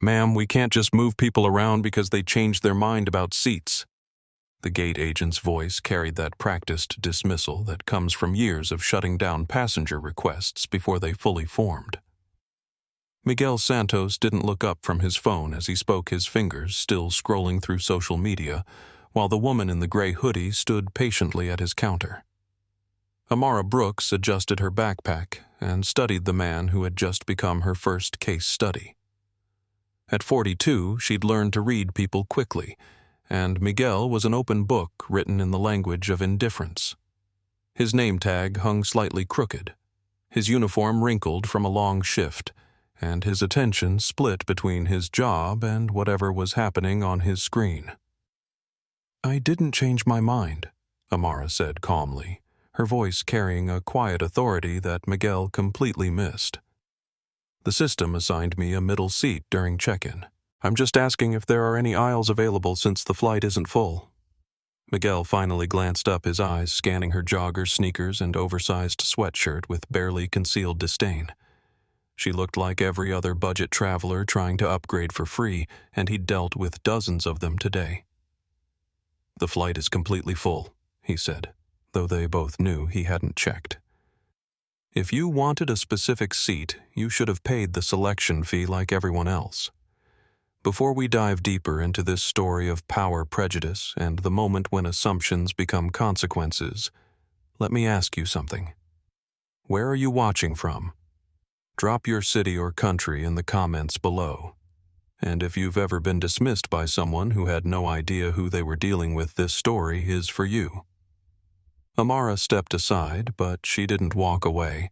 Ma'am, we can't just move people around because they changed their mind about seats. The gate agent's voice carried that practiced dismissal that comes from years of shutting down passenger requests before they fully formed. Miguel Santos didn't look up from his phone as he spoke, his fingers still scrolling through social media, while the woman in the gray hoodie stood patiently at his counter. Amara Brooks adjusted her backpack and studied the man who had just become her first case study. At 42, she'd learned to read people quickly, and Miguel was an open book written in the language of indifference. His name tag hung slightly crooked, his uniform wrinkled from a long shift, and his attention split between his job and whatever was happening on his screen. "I didn't change my mind," Amara said calmly, her voice carrying a quiet authority that Miguel completely missed. "The system assigned me a middle seat during check-in. I'm just asking if there are any aisles available since the flight isn't full." Miguel finally glanced up, his eyes scanning her joggers, sneakers, and oversized sweatshirt with barely concealed disdain. She looked like every other budget traveler trying to upgrade for free, and he'd dealt with dozens of them today. "The flight is completely full," he said, though they both knew he hadn't checked. "If you wanted a specific seat, you should have paid the selection fee like everyone else. Before we dive deeper into this story of power prejudice and the moment when assumptions become consequences, let me ask you something. Where are you watching from? Drop your city or country in the comments below. And if you've ever been dismissed by someone who had no idea who they were dealing with, this story is for you." Amara stepped aside, but she didn't walk away.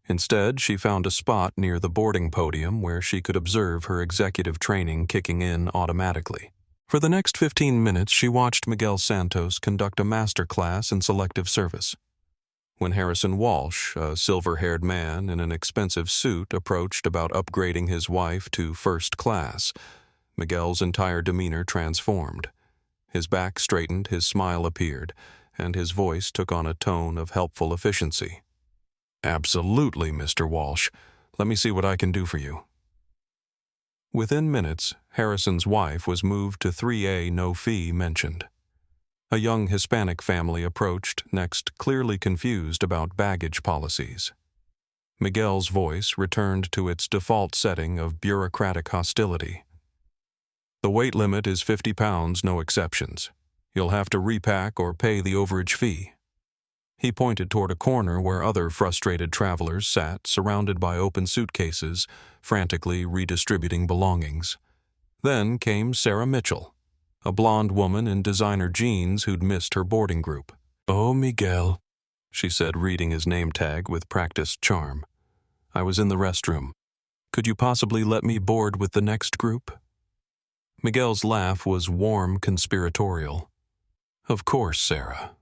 Instead, she found a spot near the boarding podium where she could observe her executive training kicking in automatically. For the next 15 minutes, she watched Miguel Santos conduct a master class in selective service. When Harrison Walsh, a silver-haired man in an expensive suit, approached about upgrading his wife to first class, Miguel's entire demeanor transformed. His back straightened, his smile appeared, and his voice took on a tone of helpful efficiency. "Absolutely, Mr. Walsh. Let me see what I can do for you." Within minutes, Harrison's wife was moved to 3A no fee mentioned. A young Hispanic family approached next, clearly confused about baggage policies. Miguel's voice returned to its default setting of bureaucratic hostility. "The weight limit is 50 pounds, no exceptions. You'll have to repack or pay the overage fee." He pointed toward a corner where other frustrated travelers sat, surrounded by open suitcases, frantically redistributing belongings. Then came Sarah Mitchell, a blonde woman in designer jeans who'd missed her boarding group. "Oh, Miguel," she said, reading his name tag with practiced charm. "I was in the restroom. Could you possibly let me board with the next group?" Miguel's laugh was warm, conspiratorial. "Of course, Sarah.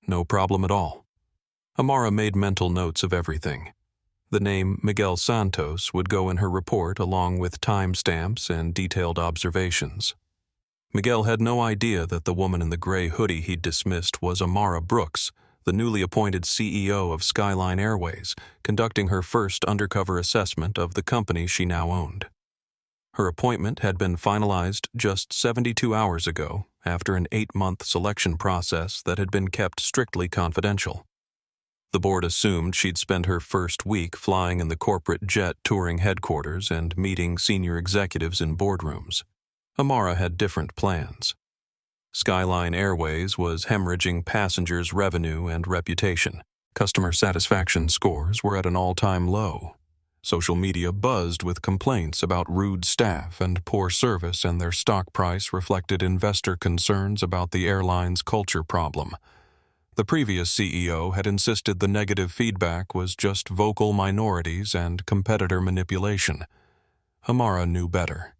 No problem at all." Amara made mental notes of everything. The name Miguel Santos would go in her report along with timestamps and detailed observations. Miguel had no idea that the woman in the gray hoodie he'd dismissed was Amara Brooks, the newly appointed CEO of Skyline Airways, conducting her first undercover assessment of the company she now owned. Her appointment had been finalized just 72 hours ago, after an 8-month selection process that had been kept strictly confidential. The board assumed she'd spend her first week flying in the corporate jet touring headquarters and meeting senior executives in boardrooms. Amara had different plans. Skyline Airways was hemorrhaging passengers' revenue and reputation. Customer satisfaction scores were at an all-time low. Social media buzzed with complaints about rude staff and poor service, and their stock price reflected investor concerns about the airline's culture problem. The previous CEO had insisted the negative feedback was just vocal minorities and competitor manipulation. Amara knew better.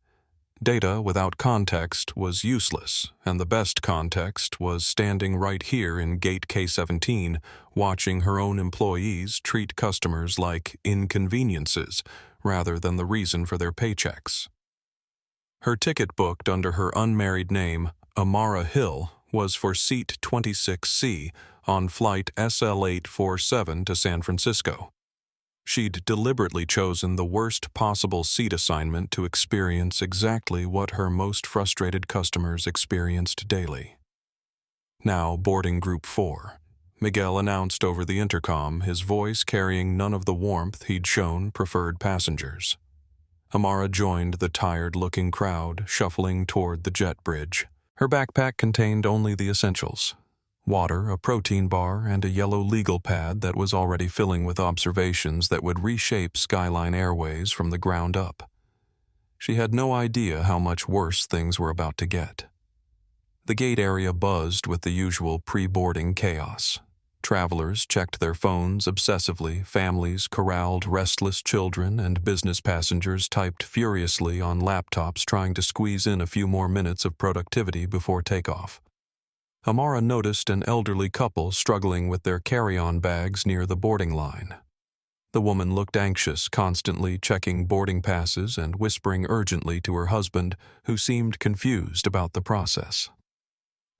Data without context was useless, and the best context was standing right here in Gate K-17, watching her own employees treat customers like inconveniences rather than the reason for their paychecks. Her ticket booked under her unmarried name, Amara Hill, was for seat 26C on flight SL847 to San Francisco. She'd deliberately chosen the worst possible seat assignment to experience exactly what her most frustrated customers experienced daily. Now boarding Group 4, Miguel announced over the intercom, his voice carrying none of the warmth he'd shown preferred passengers. Amara joined the tired-looking crowd, shuffling toward the jet bridge. Her backpack contained only the essentials: water, a protein bar, and a yellow legal pad that was already filling with observations that would reshape Skyline Airways from the ground up. She had no idea how much worse things were about to get. The gate area buzzed with the usual pre-boarding chaos. Travelers checked their phones obsessively, families corralled restless children, and business passengers typed furiously on laptops trying to squeeze in a few more minutes of productivity before takeoff. Amara noticed an elderly couple struggling with their carry-on bags near the boarding line. The woman looked anxious, constantly checking boarding passes and whispering urgently to her husband, who seemed confused about the process.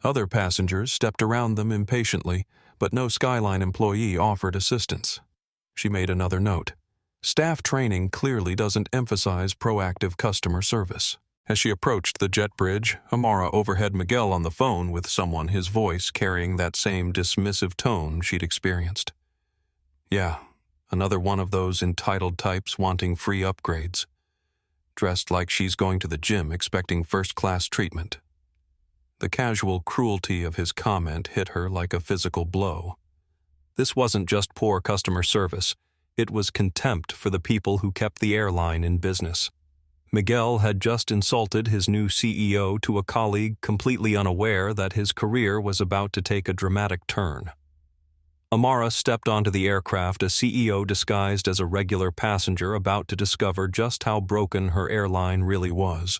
Other passengers stepped around them impatiently, but no Skyline employee offered assistance. She made another note. Staff training clearly doesn't emphasize proactive customer service. As she approached the jet bridge, Amara overheard Miguel on the phone with someone, his voice carrying that same dismissive tone she'd experienced. Yeah, another one of those entitled types wanting free upgrades. Dressed like she's going to the gym expecting first-class treatment. The casual cruelty of his comment hit her like a physical blow. This wasn't just poor customer service. It was contempt for the people who kept the airline in business. Miguel had just insulted his new CEO to a colleague completely unaware that his career was about to take a dramatic turn. Amara stepped onto the aircraft, a CEO disguised as a regular passenger about to discover just how broken her airline really was.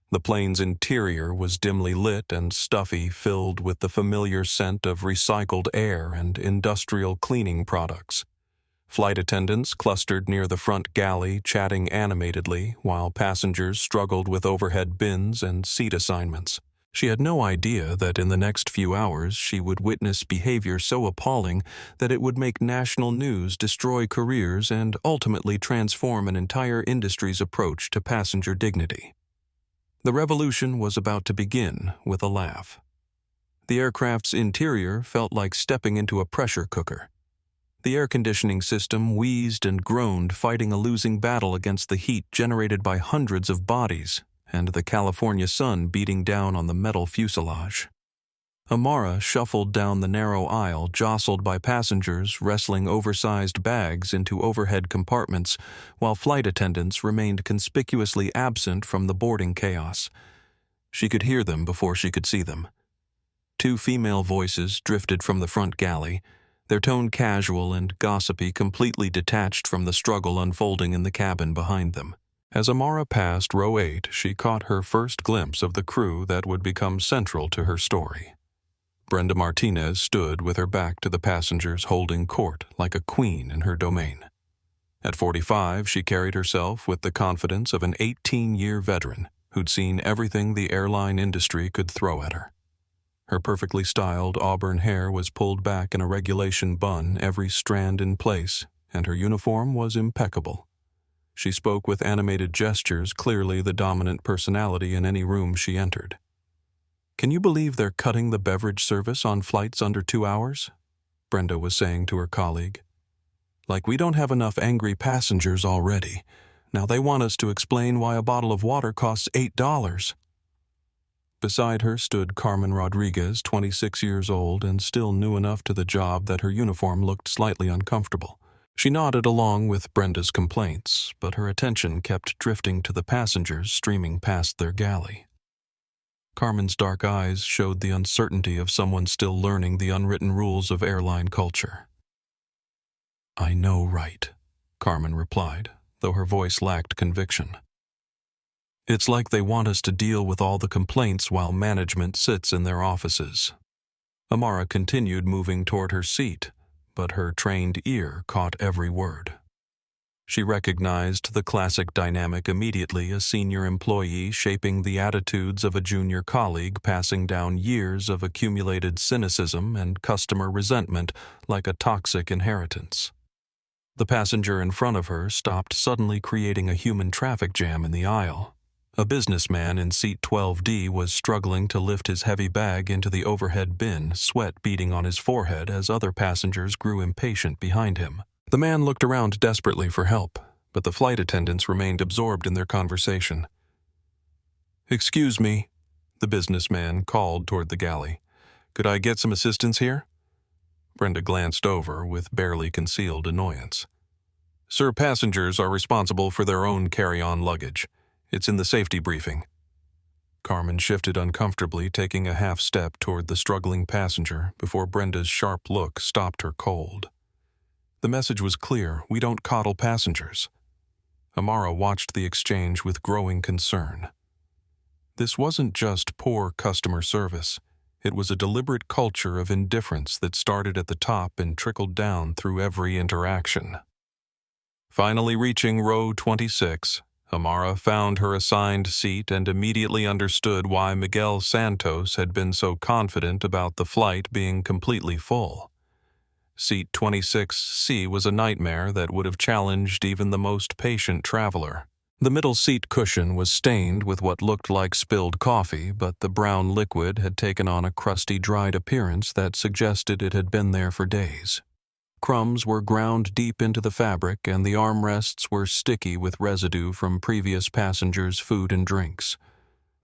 The plane's interior was dimly lit and stuffy, filled with the familiar scent of recycled air and industrial cleaning products. Flight attendants clustered near the front galley, chatting animatedly, while passengers struggled with overhead bins and seat assignments. She had no idea that in the next few hours she would witness behavior so appalling that it would make national news, destroy careers, and ultimately transform an entire industry's approach to passenger dignity. The revolution was about to begin with a laugh. The aircraft's interior felt like stepping into a pressure cooker. The air conditioning system wheezed and groaned, fighting a losing battle against the heat generated by hundreds of bodies and the California sun beating down on the metal fuselage. Amara shuffled down the narrow aisle, jostled by passengers wrestling oversized bags into overhead compartments, while flight attendants remained conspicuously absent from the boarding chaos. She could hear them before she could see them. Two female voices drifted from the front galley, their tone casual and gossipy, completely detached from the struggle unfolding in the cabin behind them. As Amara passed row 8, she caught her first glimpse of the crew that would become central to her story. Brenda Martinez stood with her back to the passengers, holding court like a queen in her domain. At 45, she carried herself with the confidence of an 18-year veteran who'd seen everything the airline industry could throw at her. Her perfectly styled auburn hair was pulled back in a regulation bun, every strand in place, and her uniform was impeccable. She spoke with animated gestures, clearly the dominant personality in any room she entered. "Can you believe they're cutting the beverage service on flights under 2 hours?" Brenda was saying to her colleague. "Like we don't have enough angry passengers already. Now they want us to explain why a bottle of water costs $8. Beside her stood Carmen Rodriguez, 26 years old and still new enough to the job that her uniform looked slightly uncomfortable. She nodded along with Brenda's complaints, but her attention kept drifting to the passengers streaming past their galley. Carmen's dark eyes showed the uncertainty of someone still learning the unwritten rules of airline culture. "I know, right," Carmen replied, though her voice lacked conviction. "It's like they want us to deal with all the complaints while management sits in their offices." Amara continued moving toward her seat, but her trained ear caught every word. She recognized the classic dynamic immediately, a senior employee shaping the attitudes of a junior colleague, passing down years of accumulated cynicism and customer resentment like a toxic inheritance. The passenger in front of her stopped suddenly, creating a human traffic jam in the aisle. A businessman in seat 12D was struggling to lift his heavy bag into the overhead bin, sweat beading on his forehead as other passengers grew impatient behind him. The man looked around desperately for help, but the flight attendants remained absorbed in their conversation. "Excuse me," the businessman called toward the galley. "Could I get some assistance here?" Brenda glanced over with barely concealed annoyance. "Sir, passengers are responsible for their own carry-on luggage. It's in the safety briefing." Carmen shifted uncomfortably, taking a half step toward the struggling passenger before Brenda's sharp look stopped her cold. The message was clear: we don't coddle passengers. Amara watched the exchange with growing concern. This wasn't just poor customer service. It was a deliberate culture of indifference that started at the top and trickled down through every interaction. Finally reaching row 26, Amara found her assigned seat and immediately understood why Miguel Santos had been so confident about the flight being completely full. Seat 26C was a nightmare that would have challenged even the most patient traveler. The middle seat cushion was stained with what looked like spilled coffee, but the brown liquid had taken on a crusty, dried appearance that suggested it had been there for days. Crumbs were ground deep into the fabric, and the armrests were sticky with residue from previous passengers' food and drinks.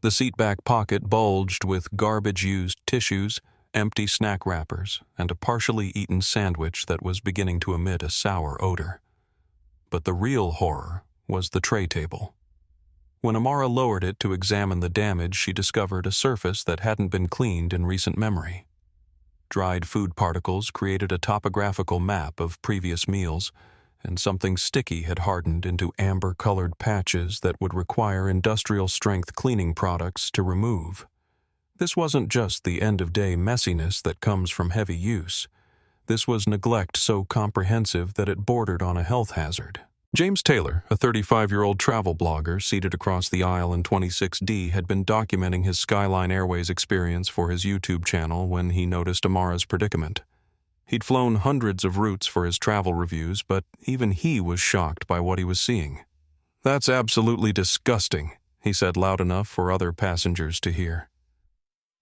The seatback pocket bulged with garbage-used tissues, empty snack wrappers, and a partially eaten sandwich that was beginning to emit a sour odor. But the real horror was the tray table. When Amara lowered it to examine the damage, she discovered a surface that hadn't been cleaned in recent memory. Dried food particles created a topographical map of previous meals, and something sticky had hardened into amber-colored patches that would require industrial-strength cleaning products to remove. This wasn't just the end-of-day messiness that comes from heavy use. This was neglect so comprehensive that it bordered on a health hazard. James Taylor, a 35-year-old travel blogger seated across the aisle in 26D, had been documenting his Skyline Airways experience for his YouTube channel when he noticed Amara's predicament. He'd flown hundreds of routes for his travel reviews, but even he was shocked by what he was seeing. "That's absolutely disgusting," he said loud enough for other passengers to hear.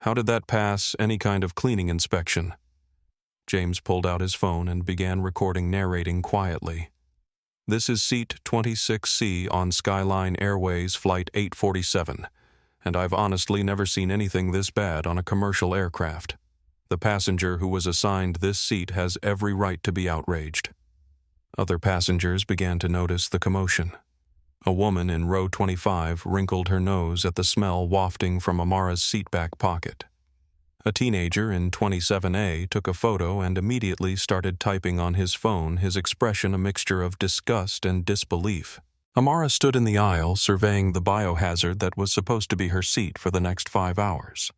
"How did that pass any kind of cleaning inspection?" James pulled out his phone and began recording, narrating quietly. "This is seat 26C on Skyline Airways Flight 847, and I've honestly never seen anything this bad on a commercial aircraft. The passenger who was assigned this seat has every right to be outraged." Other passengers began to notice the commotion. A woman in row 25 wrinkled her nose at the smell wafting from Amara's seatback pocket. A teenager in 27A took a photo and immediately started typing on his phone, his expression a mixture of disgust and disbelief. Amara stood in the aisle surveying the biohazard that was supposed to be her seat for the next 5 hours.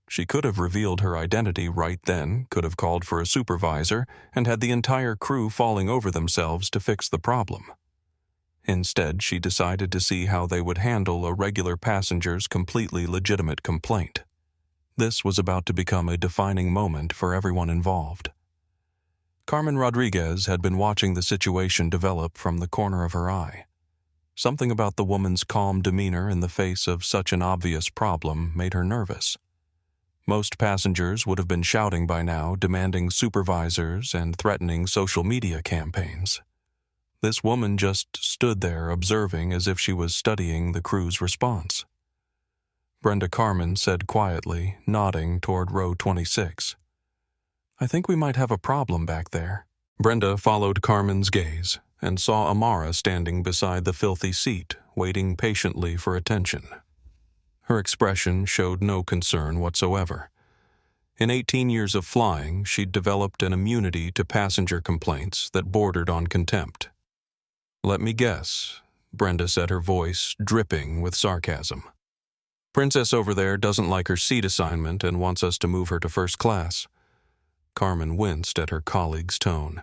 She could have revealed her identity right then, could have called for a supervisor, and had the entire crew falling over themselves to fix the problem. Instead, she decided to see how they would handle a regular passenger's completely legitimate complaint. This was about to become a defining moment for everyone involved. Carmen Rodriguez had been watching the situation develop from the corner of her eye. Something about the woman's calm demeanor in the face of such an obvious problem made her nervous. Most passengers would have been shouting by now, demanding supervisors and threatening social media campaigns. This woman just stood there observing as if she was studying the crew's response. Brenda Carmen said quietly, nodding toward row 26. "I think we might have a problem back there." Brenda followed Carmen's gaze and saw Amara standing beside the filthy seat, waiting patiently for attention. Her expression showed no concern whatsoever. In 18 years of flying, she'd developed an immunity to passenger complaints that bordered on contempt. "Let me guess," Brenda said, her voice dripping with sarcasm. "Princess over there doesn't like her seat assignment and wants us to move her to first class." Carmen winced at her colleague's tone.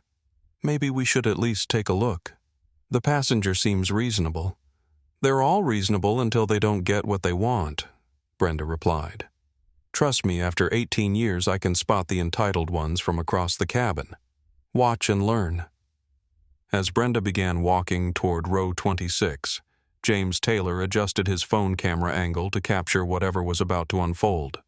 "Maybe we should at least take a look. The passenger seems reasonable." "They're all reasonable until they don't get what they want," Brenda replied. "Trust me, after 18 years I can spot the entitled ones from across the cabin. Watch and learn." As Brenda began walking toward row 26, James Taylor adjusted his phone camera angle to capture whatever was about to unfold.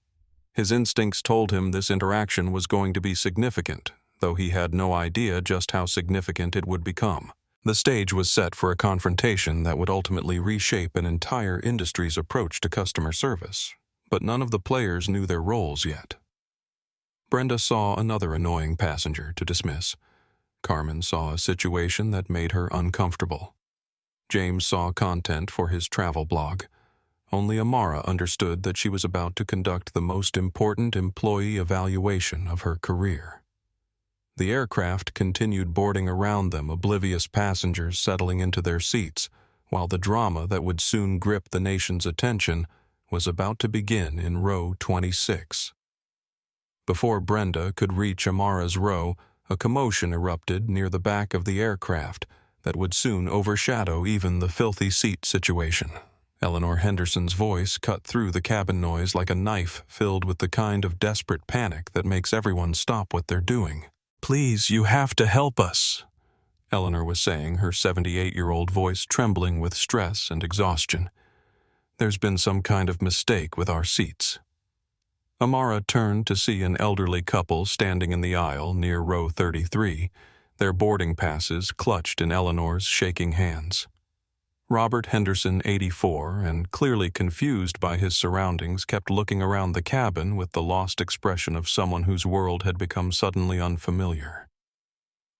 His instincts told him this interaction was going to be significant, though he had no idea just how significant it would become. The stage was set for a confrontation that would ultimately reshape an entire industry's approach to customer service, but none of the players knew their roles yet. Brenda saw another annoying passenger to dismiss. Carmen saw a situation that made her uncomfortable. James saw content for his travel blog. Only Amara understood that she was about to conduct the most important employee evaluation of her career. The aircraft continued boarding around them, oblivious passengers settling into their seats, while the drama that would soon grip the nation's attention was about to begin in row 26. Before Brenda could reach Amara's row, a commotion erupted near the back of the aircraft that would soon overshadow even the filthy seat situation. Eleanor Henderson's voice cut through the cabin noise like a knife filled with the kind of desperate panic that makes everyone stop what they're doing. "Please, you have to help us," Eleanor was saying, her 78-year-old voice trembling with stress and exhaustion. "There's been some kind of mistake with our seats." Amara turned to see an elderly couple standing in the aisle near row 33, their boarding passes clutched in Eleanor's shaking hands. Robert Henderson, 84, and clearly confused by his surroundings, kept looking around the cabin with the lost expression of someone whose world had become suddenly unfamiliar.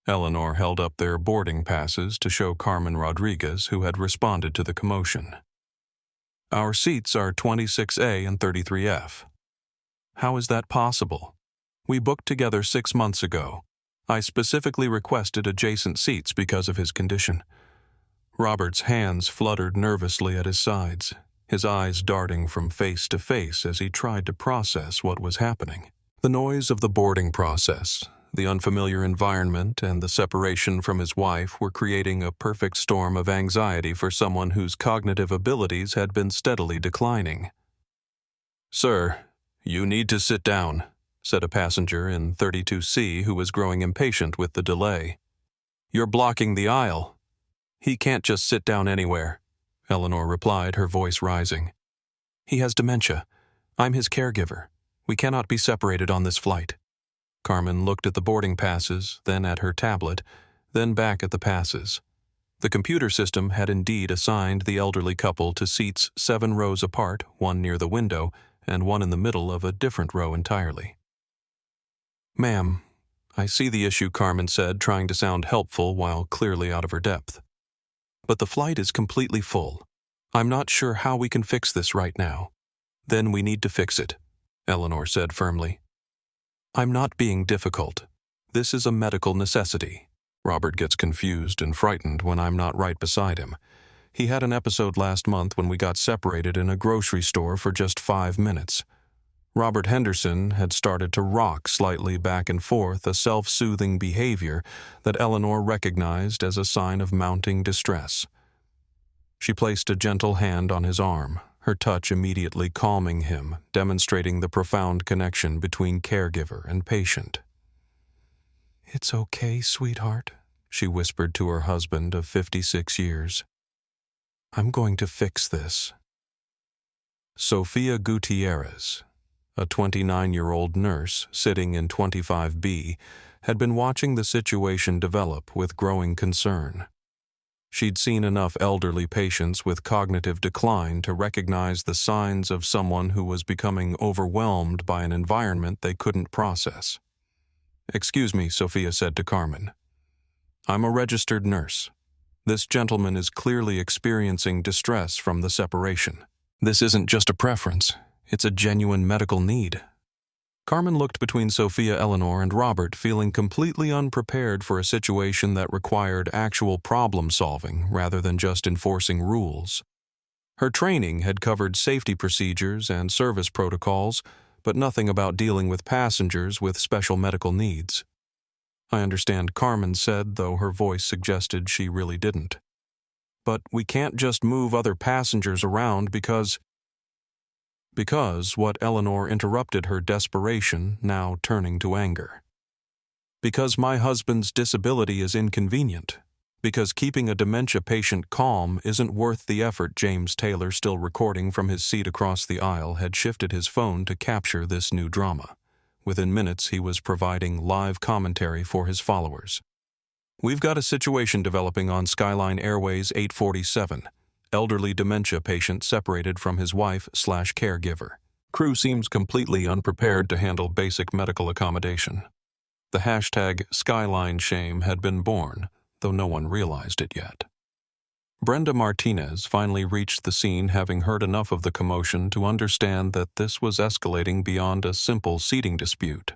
Eleanor held up their boarding passes to show Carmen Rodriguez, who had responded to the commotion. "Our seats are 26A and 33F. "How is that possible? We booked together 6 months ago. I specifically requested adjacent seats because of his condition." Robert's hands fluttered nervously at his sides, his eyes darting from face to face as he tried to process what was happening. The noise of the boarding process, the unfamiliar environment, and the separation from his wife were creating a perfect storm of anxiety for someone whose cognitive abilities had been steadily declining. "Sir, you need to sit down," said a passenger in 32C who was growing impatient with the delay. "You're blocking the aisle." "He can't just sit down anywhere," Eleanor replied, her voice rising. "He has dementia. I'm his caregiver. We cannot be separated on this flight." Carmen looked at the boarding passes, then at her tablet, then back at the passes. The computer system had indeed assigned the elderly couple to seats 7 rows apart, one near the window, and one in the middle of a different row entirely. "Ma'am, I see the issue," Carmen said, trying to sound helpful while clearly out of her depth. "But the flight is completely full. I'm not sure how we can fix this right now." "Then we need to fix it," Eleanor said firmly. "I'm not being difficult. This is a medical necessity." Robert gets confused and frightened when I'm not right beside him. He had an episode last month when we got separated in a grocery store for just 5 minutes. Robert Henderson had started to rock slightly back and forth, a self-soothing behavior that Eleanor recognized as a sign of mounting distress. She placed a gentle hand on his arm, her touch immediately calming him, demonstrating the profound connection between caregiver and patient. "It's okay, sweetheart," she whispered to her husband of 56 years. "I'm going to fix this." Sofia Gutierrez, a 29-year-old nurse sitting in 25B, had been watching the situation develop with growing concern. She'd seen enough elderly patients with cognitive decline to recognize the signs of someone who was becoming overwhelmed by an environment they couldn't process. "Excuse me," Sophia said to Carmen. "I'm a registered nurse. This gentleman is clearly experiencing distress from the separation. This isn't just a preference, it's a genuine medical need." Carmen looked between Sophia, Eleanor, and Robert, feeling completely unprepared for a situation that required actual problem-solving rather than just enforcing rules. Her training had covered safety procedures and service protocols, but nothing about dealing with passengers with special medical needs. "I understand," Carmen said, though her voice suggested she really didn't. "But we can't just move other passengers around because what Eleanor interrupted her desperation, now turning to anger. "Because my husband's disability is inconvenient. Because keeping a dementia patient calm isn't worth the effort. James Taylor, still recording from his seat across the aisle, had shifted his phone to capture this new drama. Within minutes, he was providing live commentary for his followers. We've got a situation developing on Skyline Airways 847. Elderly dementia patient separated from his wife/caregiver. Crew seems completely unprepared to handle basic medical accommodation. The hashtag Skyline Shame had been born, though no one realized it yet. Brenda Martinez finally reached the scene, having heard enough of the commotion to understand that this was escalating beyond a simple seating dispute.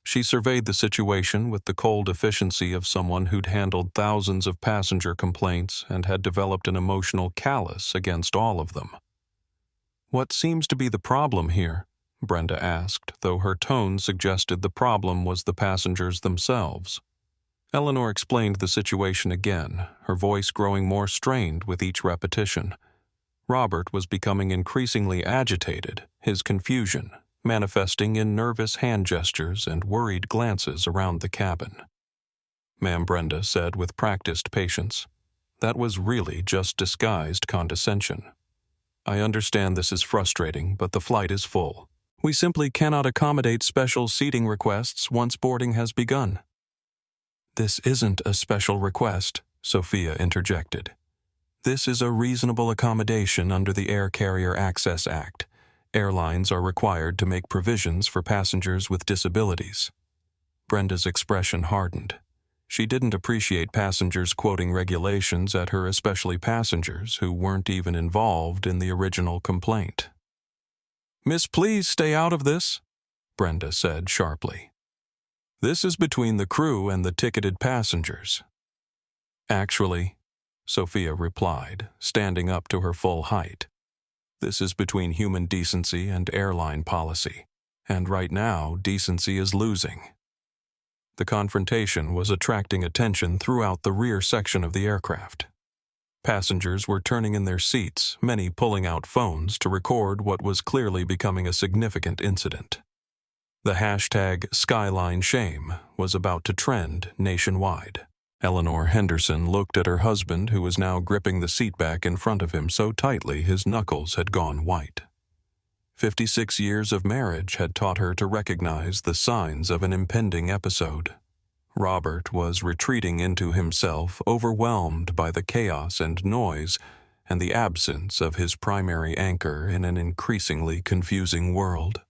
She surveyed the situation with the cold efficiency of someone who'd handled thousands of passenger complaints and had developed an emotional callous against all of them. "What seems to be the problem here?" Brenda asked, though her tone suggested the problem was the passengers themselves. Eleanor explained the situation again, her voice growing more strained with each repetition. Robert was becoming increasingly agitated, his confusion manifesting in nervous hand gestures and worried glances around the cabin. "Ma'am," Brenda said with practiced patience, "that was really just disguised condescension. I understand this is frustrating, but the flight is full. We simply cannot accommodate special seating requests once boarding has begun." "This isn't a special request," Sophia interjected. "This is a reasonable accommodation under the Air Carrier Access Act. Airlines are required to make provisions for passengers with disabilities." Brenda's expression hardened. She didn't appreciate passengers quoting regulations at her, especially passengers who weren't even involved in the original complaint. "Miss, please stay out of this," Brenda said sharply. "This is between the crew and the ticketed passengers." "Actually," Sophia replied, standing up to her full height, "this is between human decency and airline policy, and right now decency is losing." The confrontation was attracting attention throughout the rear section of the aircraft. Passengers were turning in their seats, many pulling out phones to record what was clearly becoming a significant incident. The hashtag Skyline Shame was about to trend nationwide. Eleanor Henderson looked at her husband, who was now gripping the seatback in front of him so tightly his knuckles had gone white. 56 years of marriage had taught her to recognize the signs of an impending episode. Robert was retreating into himself, overwhelmed by the chaos and noise and the absence of his primary anchor in an increasingly confusing world.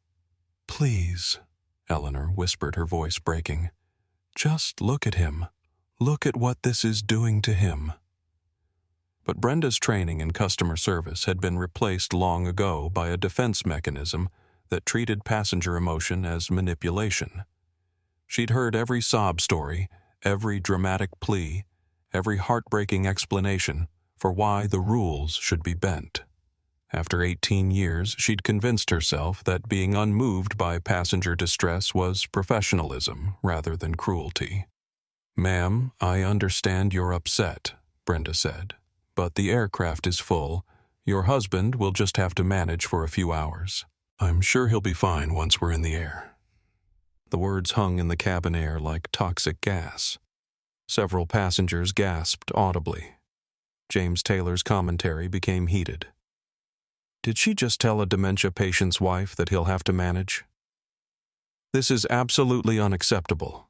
"Please," Eleanor whispered, her voice breaking, "just look at him. Look at what this is doing to him." But Brenda's training in customer service had been replaced long ago by a defense mechanism that treated passenger emotion as manipulation. She'd heard every sob story, every dramatic plea, every heartbreaking explanation for why the rules should be bent. After 18 years, she'd convinced herself that being unmoved by passenger distress was professionalism rather than cruelty. "Ma'am, I understand you're upset," Brenda said, "but the aircraft is full. Your husband will just have to manage for a few hours. I'm sure he'll be fine once we're in the air." The words hung in the cabin air like toxic gas. Several passengers gasped audibly. James Taylor's commentary became heated. "Did she just tell a dementia patient's wife that he'll have to manage? This is absolutely unacceptable."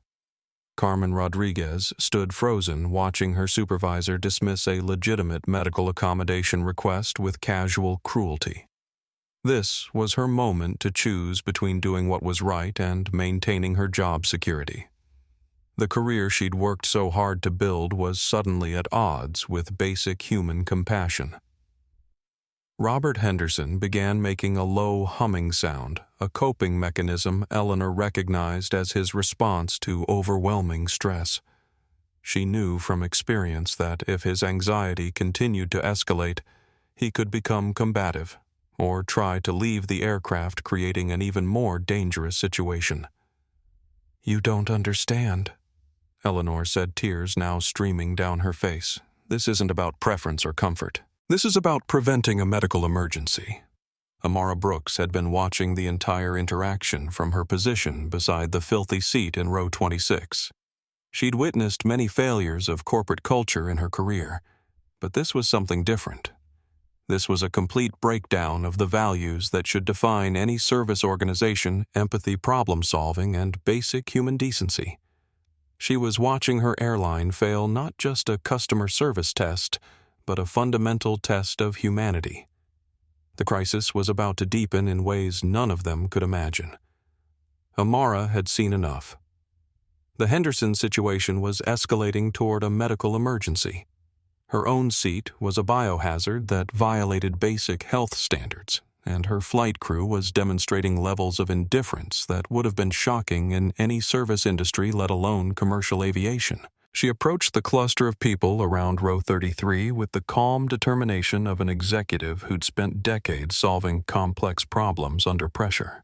Carmen Rodriguez stood frozen, watching her supervisor dismiss a legitimate medical accommodation request with casual cruelty. This was her moment to choose between doing what was right and maintaining her job security. The career she'd worked so hard to build was suddenly at odds with basic human compassion. Robert Henderson began making a low humming sound, a coping mechanism Eleanor recognized as his response to overwhelming stress. She knew from experience that if his anxiety continued to escalate, he could become combative or try to leave the aircraft, creating an even more dangerous situation. "You don't understand," Eleanor said, tears now streaming down her face. "This isn't about preference or comfort. This is about preventing a medical emergency." Amara Brooks had been watching the entire interaction from her position beside the filthy seat in row 26. She'd witnessed many failures of corporate culture in her career, but this was something different. This was a complete breakdown of the values that should define any service organization: empathy, problem-solving, and basic human decency. She was watching her airline fail not just a customer service test, but a fundamental test of humanity. The crisis was about to deepen in ways none of them could imagine. Amara had seen enough. The Henderson situation was escalating toward a medical emergency. Her own seat was a biohazard that violated basic health standards, and her flight crew was demonstrating levels of indifference that would have been shocking in any service industry, let alone commercial aviation. She approached the cluster of people around row 33 with the calm determination of an executive who'd spent decades solving complex problems under pressure.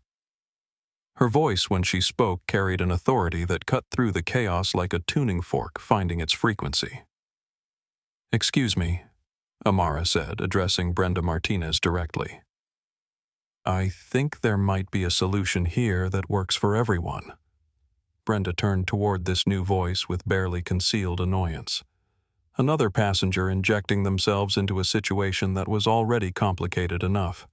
Her voice, when she spoke, carried an authority that cut through the chaos like a tuning fork finding its frequency. "Excuse me," Amara said, addressing Brenda Martinez directly. "I think there might be a solution here that works for everyone." Brenda turned toward this new voice with barely concealed annoyance. Another passenger injecting themselves into a situation that was already complicated enough.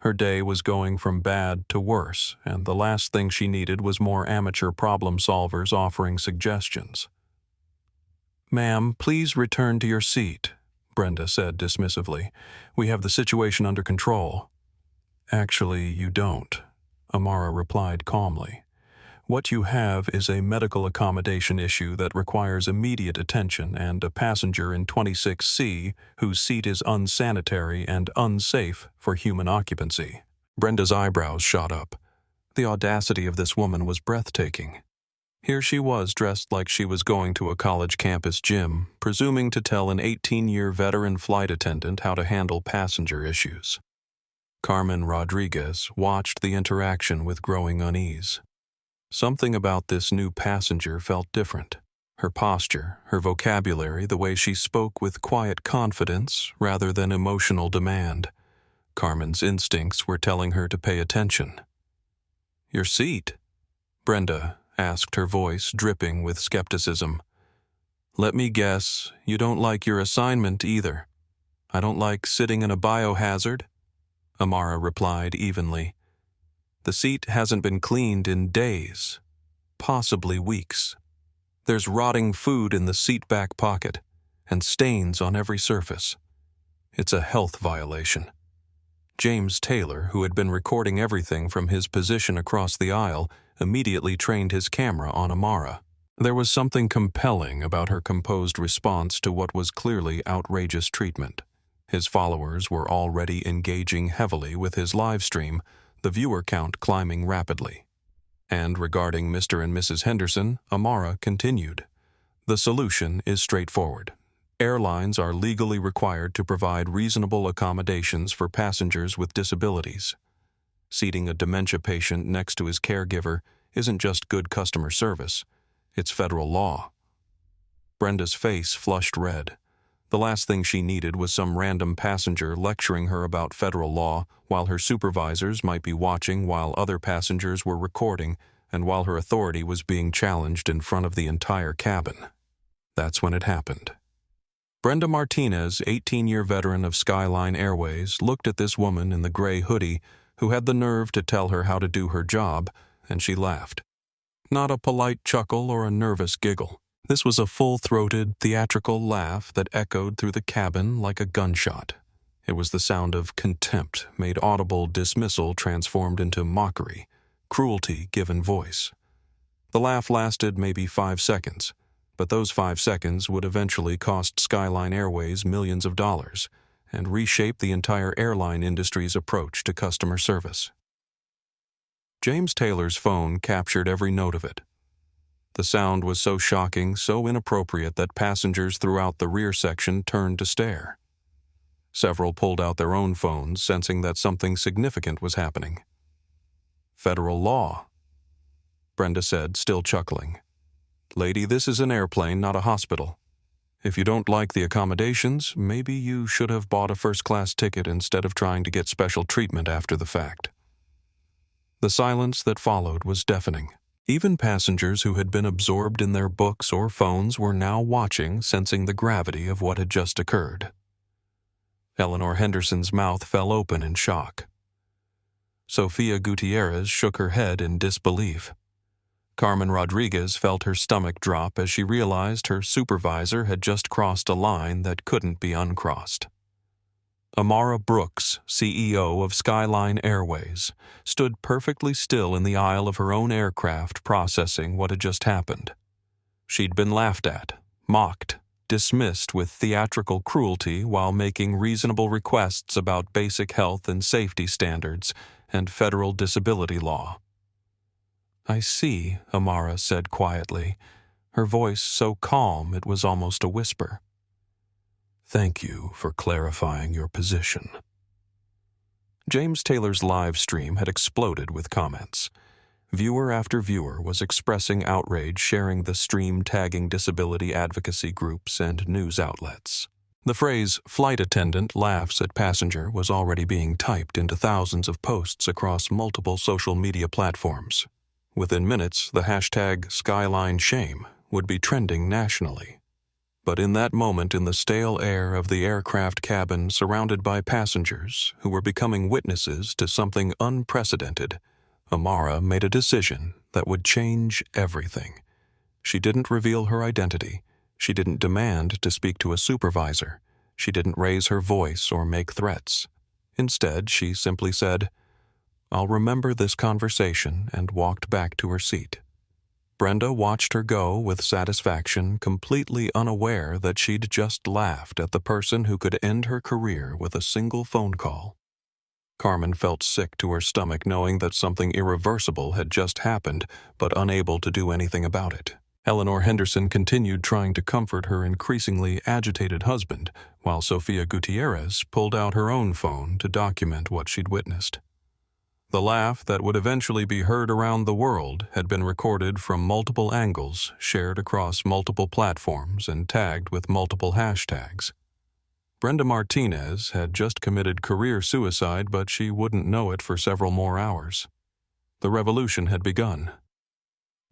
Her day was going from bad to worse, and the last thing she needed was more amateur problem solvers offering suggestions. "Ma'am, please return to your seat," Brenda said dismissively. "We have the situation under control." "Actually, you don't," Amara replied calmly. "What you have is a medical accommodation issue that requires immediate attention and a passenger in 26C whose seat is unsanitary and unsafe for human occupancy." Brenda's eyebrows shot up. The audacity of this woman was breathtaking. Here she was dressed like she was going to a college campus gym, presuming to tell an 18-year veteran flight attendant how to handle passenger issues. Carmen Rodriguez watched the interaction with growing unease. Something about this new passenger felt different. Her posture, her vocabulary, the way she spoke with quiet confidence rather than emotional demand. Carmen's instincts were telling her to pay attention. "Your seat?" Brenda asked, her voice dripping with skepticism. "Let me guess, you don't like your assignment either." "I don't like sitting in a biohazard," Amara replied evenly. "The seat hasn't been cleaned in days, possibly weeks. There's rotting food in the seat back pocket, and stains on every surface. It's a health violation." James Taylor, who had been recording everything from his position across the aisle, immediately trained his camera on Amara. There was something compelling about her composed response to what was clearly outrageous treatment. His followers were already engaging heavily with his live stream, the viewer count climbing rapidly. And regarding Mr. and Mrs. Henderson, Amara continued. "The solution is straightforward. Airlines are legally required to provide reasonable accommodations for passengers with disabilities. Seating a dementia patient next to his caregiver isn't just good customer service, it's federal law." Brenda's face flushed red. The last thing she needed was some random passenger lecturing her about federal law while her supervisors might be watching, while other passengers were recording, and while her authority was being challenged in front of the entire cabin. That's when it happened. Brenda Martinez, 18-year veteran of Skyline Airways, looked at this woman in the gray hoodie who had the nerve to tell her how to do her job, and she laughed. Not a polite chuckle or a nervous giggle. This was a full-throated, theatrical laugh that echoed through the cabin like a gunshot. It was the sound of contempt made audible, dismissal transformed into mockery, cruelty given voice. The laugh lasted maybe 5 seconds, but those 5 seconds would eventually cost Skyline Airways millions of dollars and reshape the entire airline industry's approach to customer service. James Taylor's phone captured every note of it. The sound was so shocking, so inappropriate that passengers throughout the rear section turned to stare. Several pulled out their own phones, sensing that something significant was happening. "Federal law," Brenda said, still chuckling. "Lady, this is an airplane, not a hospital. If you don't like the accommodations, maybe you should have bought a first-class ticket instead of trying to get special treatment after the fact." The silence that followed was deafening. Even passengers who had been absorbed in their books or phones were now watching, sensing the gravity of what had just occurred. Eleanor Henderson's mouth fell open in shock. Sofia Gutierrez shook her head in disbelief. Carmen Rodriguez felt her stomach drop as she realized her supervisor had just crossed a line that couldn't be uncrossed. Amara Brooks, CEO of Skyline Airways, stood perfectly still in the aisle of her own aircraft processing what had just happened. She'd been laughed at, mocked, dismissed with theatrical cruelty while making reasonable requests about basic health and safety standards and federal disability law. "I see," Amara said quietly, her voice so calm it was almost a whisper. "Thank you for clarifying your position." James Taylor's live stream had exploded with comments. Viewer after viewer was expressing outrage, sharing the stream, tagging disability advocacy groups and news outlets. The phrase, "flight attendant laughs at passenger," was already being typed into thousands of posts across multiple social media platforms. Within minutes, the hashtag #SkylineShame would be trending nationally. But in that moment, in the stale air of the aircraft cabin surrounded by passengers who were becoming witnesses to something unprecedented, Amara made a decision that would change everything. She didn't reveal her identity. She didn't demand to speak to a supervisor. She didn't raise her voice or make threats. Instead, she simply said, "I'll remember this conversation," and walked back to her seat. Brenda watched her go with satisfaction, completely unaware that she'd just laughed at the person who could end her career with a single phone call. Carmen felt sick to her stomach knowing that something irreversible had just happened, but unable to do anything about it. Eleanor Henderson continued trying to comfort her increasingly agitated husband, while Sofia Gutierrez pulled out her own phone to document what she'd witnessed. The laugh that would eventually be heard around the world had been recorded from multiple angles, shared across multiple platforms, and tagged with multiple hashtags. Brenda Martinez had just committed career suicide, but she wouldn't know it for several more hours. The revolution had begun.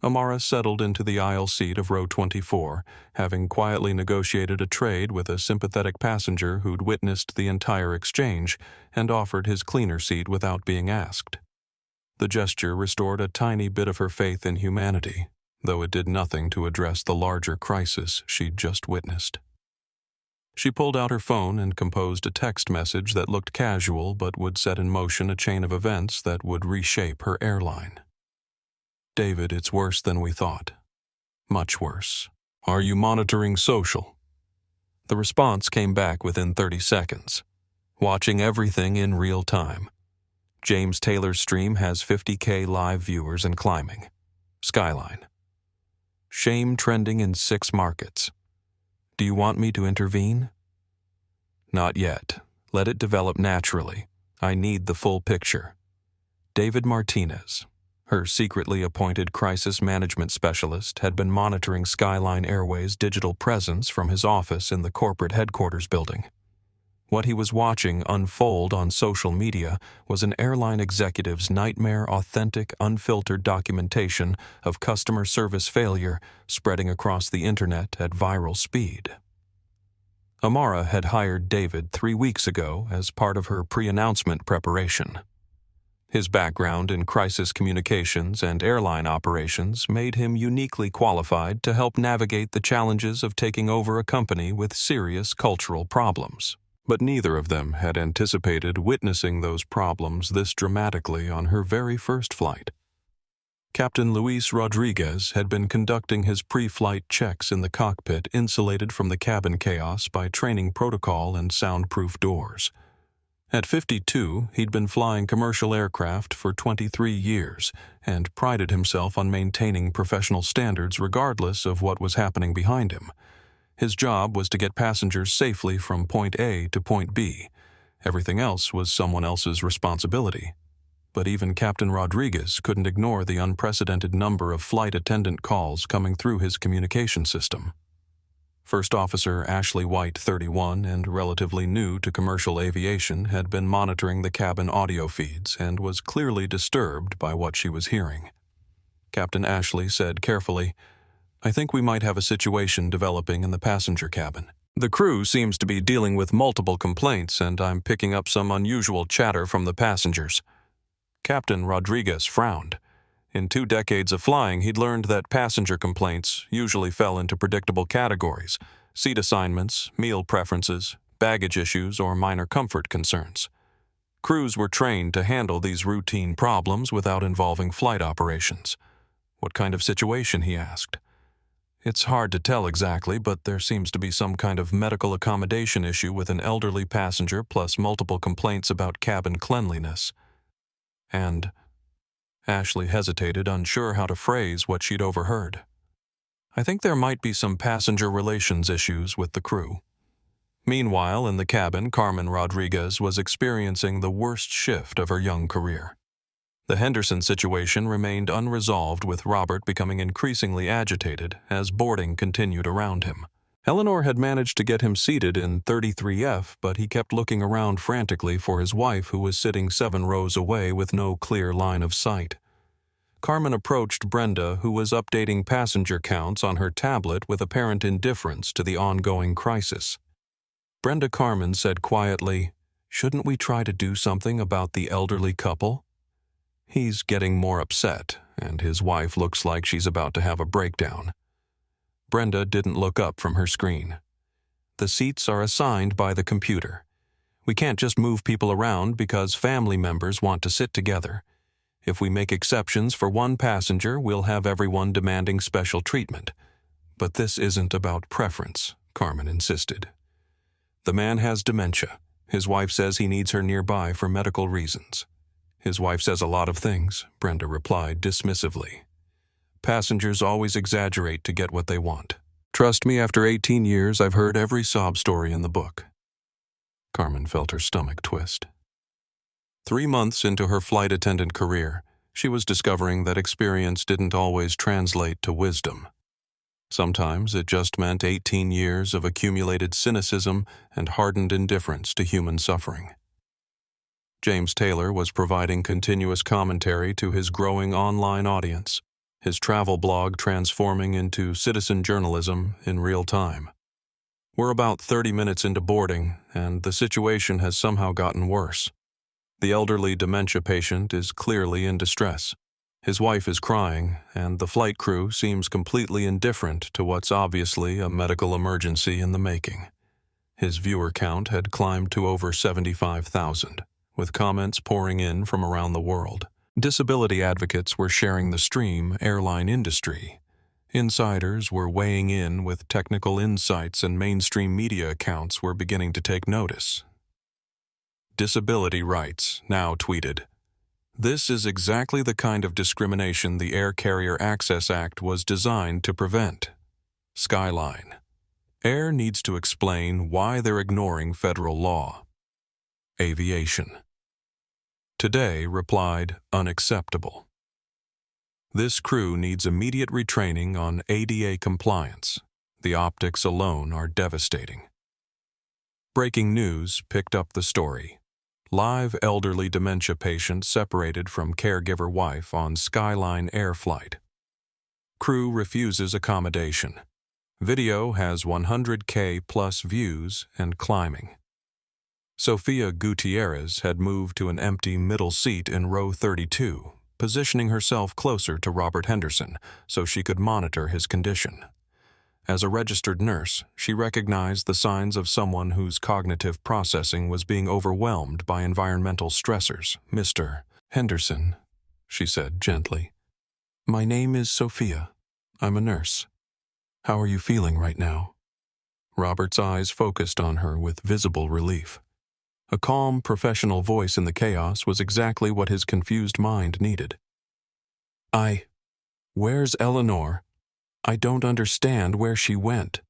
Amara settled into the aisle seat of row 24, having quietly negotiated a trade with a sympathetic passenger who'd witnessed the entire exchange and offered his cleaner seat without being asked. The gesture restored a tiny bit of her faith in humanity, though it did nothing to address the larger crisis she'd just witnessed. She pulled out her phone and composed a text message that looked casual but would set in motion a chain of events that would reshape her airline. "David, it's worse than we thought. Much worse. Are you monitoring social?" The response came back within 30 seconds. "Watching everything in real time. James Taylor's stream has 50K live viewers and climbing. Skyline. Shame trending in 6 markets. Do you want me to intervene?" "Not yet. Let it develop naturally. I need the full picture. David Martinez." Her secretly appointed crisis management specialist had been monitoring Skyline Airways' digital presence from his office in the corporate headquarters building. What he was watching unfold on social media was an airline executive's nightmare authentic, unfiltered documentation of customer service failure spreading across the internet at viral speed. Amara had hired David 3 weeks ago as part of her pre-announcement preparation. His background in crisis communications and airline operations made him uniquely qualified to help navigate the challenges of taking over a company with serious cultural problems. But neither of them had anticipated witnessing those problems this dramatically on her very first flight. Captain Luis Rodriguez had been conducting his pre-flight checks in the cockpit insulated from the cabin chaos by training protocol and soundproof doors. At 52, he'd been flying commercial aircraft for 23 years and prided himself on maintaining professional standards regardless of what was happening behind him. His job was to get passengers safely from point A to point B. Everything else was someone else's responsibility. But even Captain Rodriguez couldn't ignore the unprecedented number of flight attendant calls coming through his communication system. First Officer Ashley White, 31, and relatively new to commercial aviation, had been monitoring the cabin audio feeds and was clearly disturbed by what she was hearing. Captain Ashley said carefully. "I think we might have a situation developing in the passenger cabin. The crew seems to be dealing with multiple complaints, and I'm picking up some unusual chatter from the passengers." Captain Rodriguez frowned. In 2 decades of flying, he'd learned that passenger complaints usually fell into predictable categories: seat assignments, meal preferences, baggage issues, or minor comfort concerns. Crews were trained to handle these routine problems without involving flight operations. "What kind of situation?" he asked. "It's hard to tell exactly, but there seems to be some kind of medical accommodation issue with an elderly passenger, plus multiple complaints about cabin cleanliness. And..." Ashley hesitated, unsure how to phrase what she'd overheard. "I think there might be some passenger relations issues with the crew." Meanwhile, in the cabin, Carmen Rodriguez was experiencing the worst shift of her young career. The Henderson situation remained unresolved, with Robert becoming increasingly agitated as boarding continued around him. Eleanor had managed to get him seated in 33F, but he kept looking around frantically for his wife, who was sitting 7 rows away with no clear line of sight. Carmen approached Brenda, who was updating passenger counts on her tablet with apparent indifference to the ongoing crisis. Brenda Carmen said quietly, "Shouldn't we try to do something about the elderly couple? He's getting more upset, and his wife looks like she's about to have a breakdown." Brenda didn't look up from her screen. "The seats are assigned by the computer. We can't just move people around because family members want to sit together. If we make exceptions for one passenger, we'll have everyone demanding special treatment. But this isn't about preference," Carmen insisted. "The man has dementia. His wife says he needs her nearby for medical reasons." "His wife says a lot of things," Brenda replied dismissively. "Passengers always exaggerate to get what they want. Trust me, after 18 years, I've heard every sob story in the book." Carmen felt her stomach twist. 3 months into her flight attendant career, she was discovering that experience didn't always translate to wisdom. Sometimes it just meant 18 years of accumulated cynicism and hardened indifference to human suffering. James Taylor was providing continuous commentary to his growing online audience, his travel blog transforming into citizen journalism in real time. "We're about 30 minutes into boarding, and the situation has somehow gotten worse. The elderly dementia patient is clearly in distress. His wife is crying, and the flight crew seems completely indifferent to what's obviously a medical emergency in the making." His viewer count had climbed to over 75,000, with comments pouring in from around the world. Disability advocates were sharing the stream airline industry. Insiders were weighing in with technical insights, and mainstream media accounts were beginning to take notice. Disability Rights now tweeted, "This is exactly the kind of discrimination the Air Carrier Access Act was designed to prevent. Skyline. Air needs to explain why they're ignoring federal law." Aviation. Today replied, "Unacceptable. This crew needs immediate retraining on ADA compliance. The optics alone are devastating." Breaking News picked up the story. Live elderly dementia patient separated from caregiver wife on Skyline Air flight. Crew refuses accommodation. Video has 100K plus views and climbing. Sofia Gutierrez had moved to an empty middle seat in row 32, positioning herself closer to Robert Henderson so she could monitor his condition. As a registered nurse, she recognized the signs of someone whose cognitive processing was being overwhelmed by environmental stressors. "Mr. Henderson," she said gently. "My name is Sophia. I'm a nurse. How are you feeling right now?" Robert's eyes focused on her with visible relief. A calm, professional voice in the chaos was exactly what his confused mind needed. Where's Eleanor? I don't understand where she went."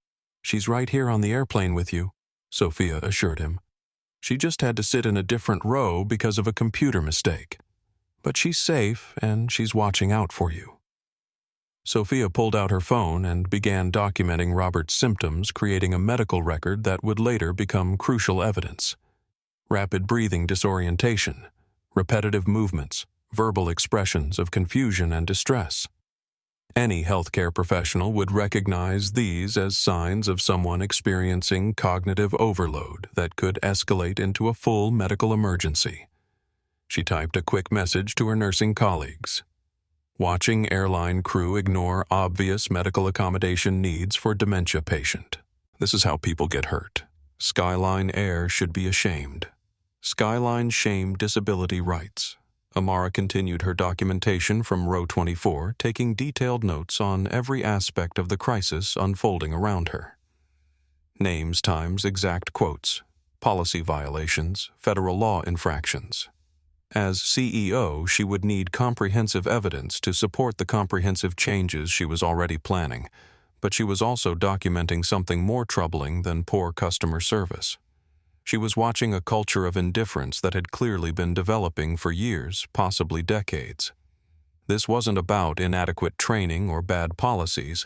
"She's right here on the airplane with you," Sophia assured him. "She just had to sit in a different row because of a computer mistake. But she's safe, and she's watching out for you." Sophia pulled out her phone and began documenting Robert's symptoms, creating a medical record that would later become crucial evidence. Rapid breathing disorientation, repetitive movements, verbal expressions of confusion and distress. Any healthcare professional would recognize these as signs of someone experiencing cognitive overload that could escalate into a full medical emergency. She typed a quick message to her nursing colleagues. Watching airline crew ignore obvious medical accommodation needs for dementia patient. This is how people get hurt. Skyline Air should be ashamed. Skyline shame disability rights. Amara continued her documentation from row 24, taking detailed notes on every aspect of the crisis unfolding around her. Names times exact quotes, policy violations, federal law infractions. As CEO, she would need comprehensive evidence to support the comprehensive changes she was already planning, but she was also documenting something more troubling than poor customer service. She was watching a culture of indifference that had clearly been developing for years, possibly decades. This wasn't about inadequate training or bad policies.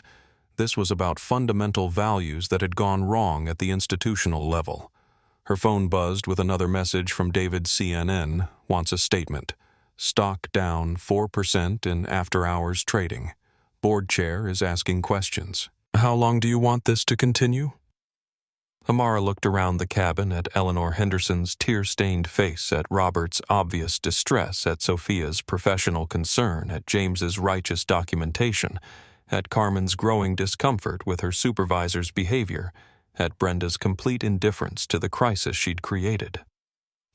This was about fundamental values that had gone wrong at the institutional level. Her phone buzzed with another message from David CNN, wants a statement. Stock down 4% in after-hours trading. Board chair is asking questions. How long do you want this to continue? Amara looked around the cabin at Eleanor Henderson's tear-stained face, at Robert's obvious distress, at Sophia's professional concern, at James's righteous documentation, at Carmen's growing discomfort with her supervisor's behavior, at Brenda's complete indifference to the crisis she'd created.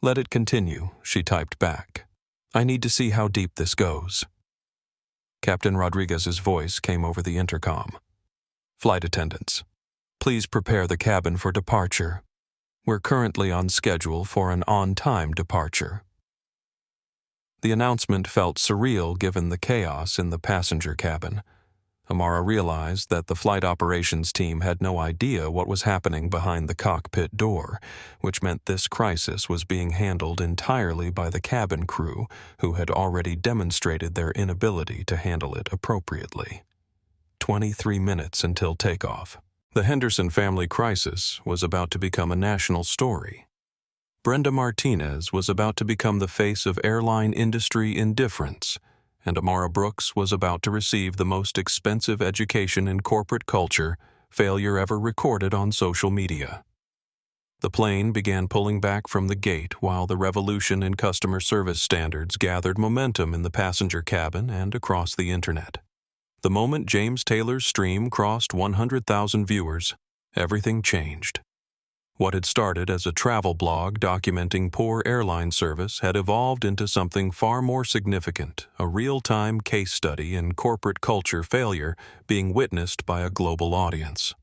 Let it continue, she typed back. I need to see how deep this goes. Captain Rodriguez's voice came over the intercom. Flight attendants, please prepare the cabin for departure. We're currently on schedule for an on-time departure. The announcement felt surreal given the chaos in the passenger cabin. Amara realized that the flight operations team had no idea what was happening behind the cockpit door, which meant this crisis was being handled entirely by the cabin crew, who had already demonstrated their inability to handle it appropriately. 23 minutes until takeoff. The Henderson family crisis was about to become a national story. Brenda Martinez was about to become the face of airline industry indifference, and Amara Brooks was about to receive the most expensive education in corporate culture failure ever recorded on social media. The plane began pulling back from the gate while the revolution in customer service standards gathered momentum in the passenger cabin and across the internet. The moment James Taylor's stream crossed 100,000 viewers, everything changed. What had started as a travel blog documenting poor airline service had evolved into something far more significant, a real-time case study in corporate culture failure being witnessed by a global audience.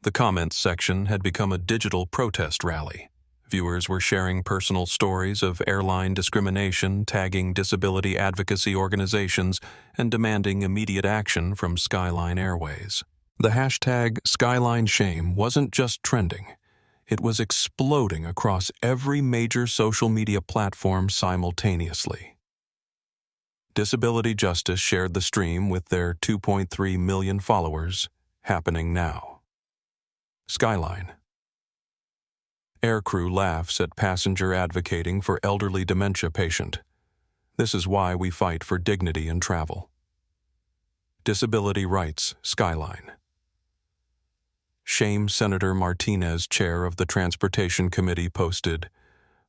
The comments section had become a digital protest rally. Viewers were sharing personal stories of airline discrimination, tagging disability advocacy organizations, and demanding immediate action from Skyline Airways. The hashtag #SkylineShame wasn't just trending. It was exploding across every major social media platform simultaneously. Disability Justice shared the stream with their 2.3 million followers, happening now. Skyline. Aircrew laughs at passenger advocating for elderly dementia patient. This is why we fight for dignity in travel. Disability Rights, Skyline. Shame Senator Martinez, chair of the Transportation Committee, posted,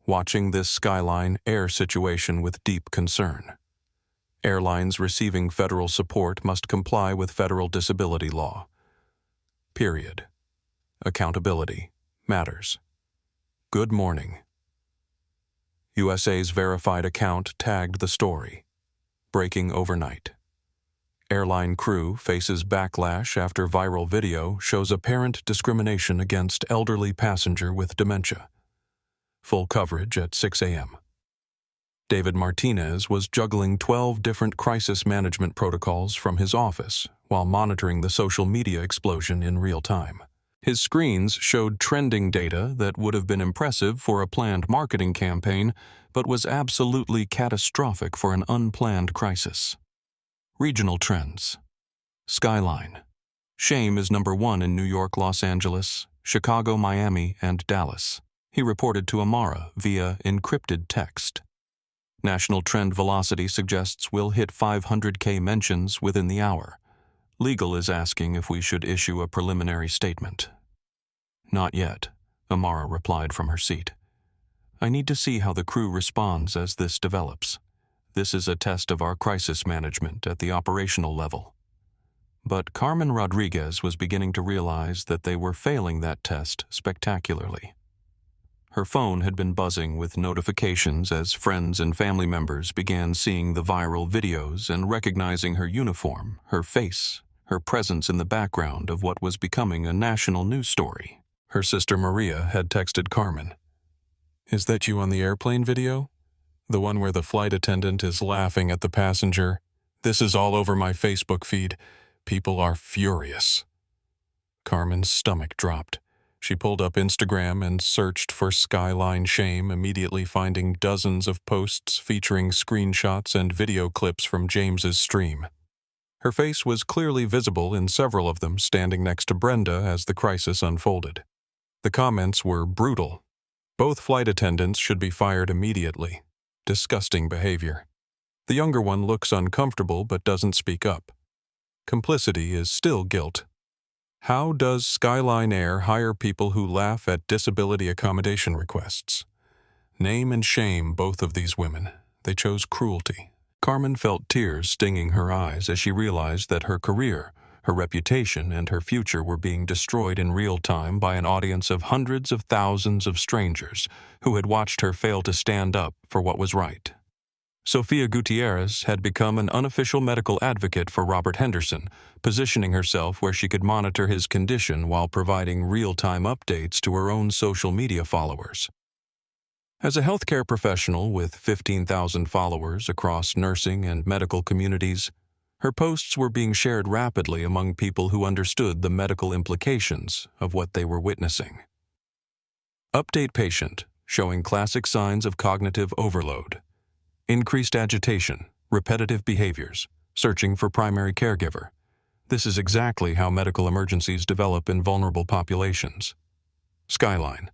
watching this Skyline Air situation with deep concern. Airlines receiving federal support must comply with federal disability law. Period. Accountability matters. Good morning. USA's verified account tagged the story. Breaking overnight. Airline crew faces backlash after viral video shows apparent discrimination against elderly passenger with dementia. Full coverage at 6 a.m. David Martinez was juggling 12 different crisis management protocols from his office while monitoring the social media explosion in real time. His screens showed trending data that would have been impressive for a planned marketing campaign, but was absolutely catastrophic for an unplanned crisis. Regional trends. Skyline. Shame is number 1 in New York, Los Angeles, Chicago, Miami, and Dallas. He reported to Amara via encrypted text. National trend velocity suggests we'll hit 500K mentions within the hour. Legal is asking if we should issue a preliminary statement. Not yet, Amara replied from her seat. I need to see how the crew responds as this develops. This is a test of our crisis management at the operational level. But Carmen Rodriguez was beginning to realize that they were failing that test spectacularly. Her phone had been buzzing with notifications as friends and family members began seeing the viral videos and recognizing her uniform, her face, her presence in the background of what was becoming a national news story. Her sister Maria had texted Carmen. Is that you on the airplane video? The one where the flight attendant is laughing at the passenger? This is all over my Facebook feed. People are furious. Carmen's stomach dropped. She pulled up Instagram and searched for Skyline Shame, immediately finding dozens of posts featuring screenshots and video clips from James's stream. Her face was clearly visible in several of them, standing next to Brenda as the crisis unfolded. The comments were brutal. Both flight attendants should be fired immediately. Disgusting behavior. The younger one looks uncomfortable but doesn't speak up. Complicity is still guilt. How does Skyline Air hire people who laugh at disability accommodation requests? Name and shame both of these women. They chose cruelty. Carmen felt tears stinging her eyes as she realized that her career, her reputation, and her future were being destroyed in real time by an audience of hundreds of thousands of strangers who had watched her fail to stand up for what was right. Sofia Gutierrez had become an unofficial medical advocate for Robert Henderson, positioning herself where she could monitor his condition while providing real-time updates to her own social media followers. As a healthcare professional with 15,000 followers across nursing and medical communities, her posts were being shared rapidly among people who understood the medical implications of what they were witnessing. Update patient, showing classic signs of cognitive overload. Increased agitation, repetitive behaviors, searching for primary caregiver. This is exactly how medical emergencies develop in vulnerable populations. Skyline.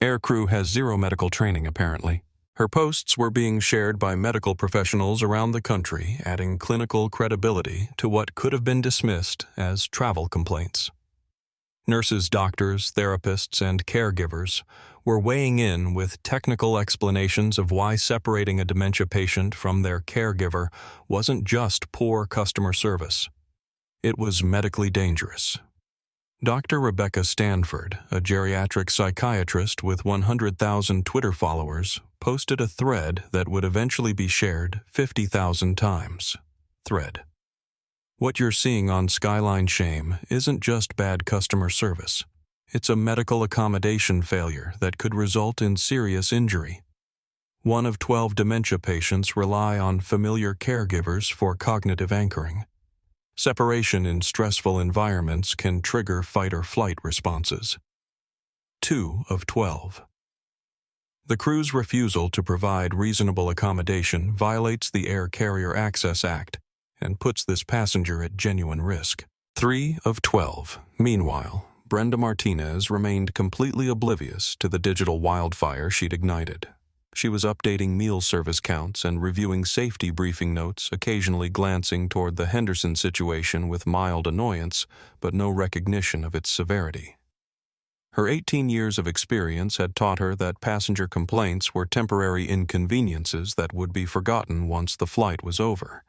Aircrew has zero medical training, apparently. Her posts were being shared by medical professionals around the country, adding clinical credibility to what could have been dismissed as travel complaints. Nurses, doctors, therapists, and caregivers were weighing in with technical explanations of why separating a dementia patient from their caregiver wasn't just poor customer service. It was medically dangerous. Dr. Rebecca Stanford, a geriatric psychiatrist with 100,000 Twitter followers, posted a thread that would eventually be shared 50,000 times. Thread. What you're seeing on Skyline Shame isn't just bad customer service. It's a medical accommodation failure that could result in serious injury. 1 of 12 dementia patients rely on familiar caregivers for cognitive anchoring. Separation in stressful environments can trigger fight-or-flight responses. 2 of 12. The crew's refusal to provide reasonable accommodation violates the Air Carrier Access Act and puts this passenger at genuine risk. 3 of 12. Meanwhile, Brenda Martinez remained completely oblivious to the digital wildfire she'd ignited. She was updating meal service counts and reviewing safety briefing notes, occasionally glancing toward the Henderson situation with mild annoyance, but no recognition of its severity. Her 18 years of experience had taught her that passenger complaints were temporary inconveniences that would be forgotten once the flight was over.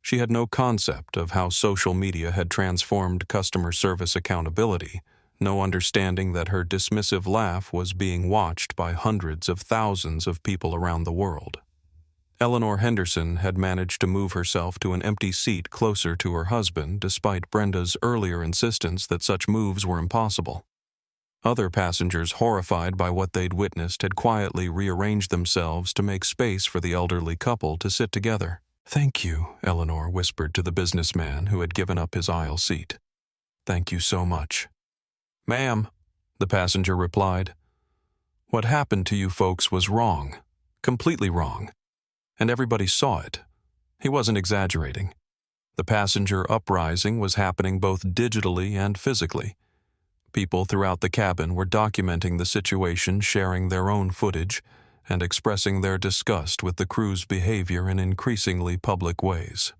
She had no concept of how social media had transformed customer service accountability, no understanding that her dismissive laugh was being watched by hundreds of thousands of people around the world. Eleanor Henderson had managed to move herself to an empty seat closer to her husband despite Brenda's earlier insistence that such moves were impossible. Other passengers, horrified by what they'd witnessed, had quietly rearranged themselves to make space for the elderly couple to sit together. "Thank you," Eleanor whispered to the businessman who had given up his aisle seat. "Thank you so much." "Ma'am," the passenger replied, "what happened to you folks was wrong, completely wrong. And everybody saw it." He wasn't exaggerating. The passenger uprising was happening both digitally and physically. People throughout the cabin were documenting the situation, sharing their own footage, and expressing their disgust with the crew's behavior in increasingly public ways.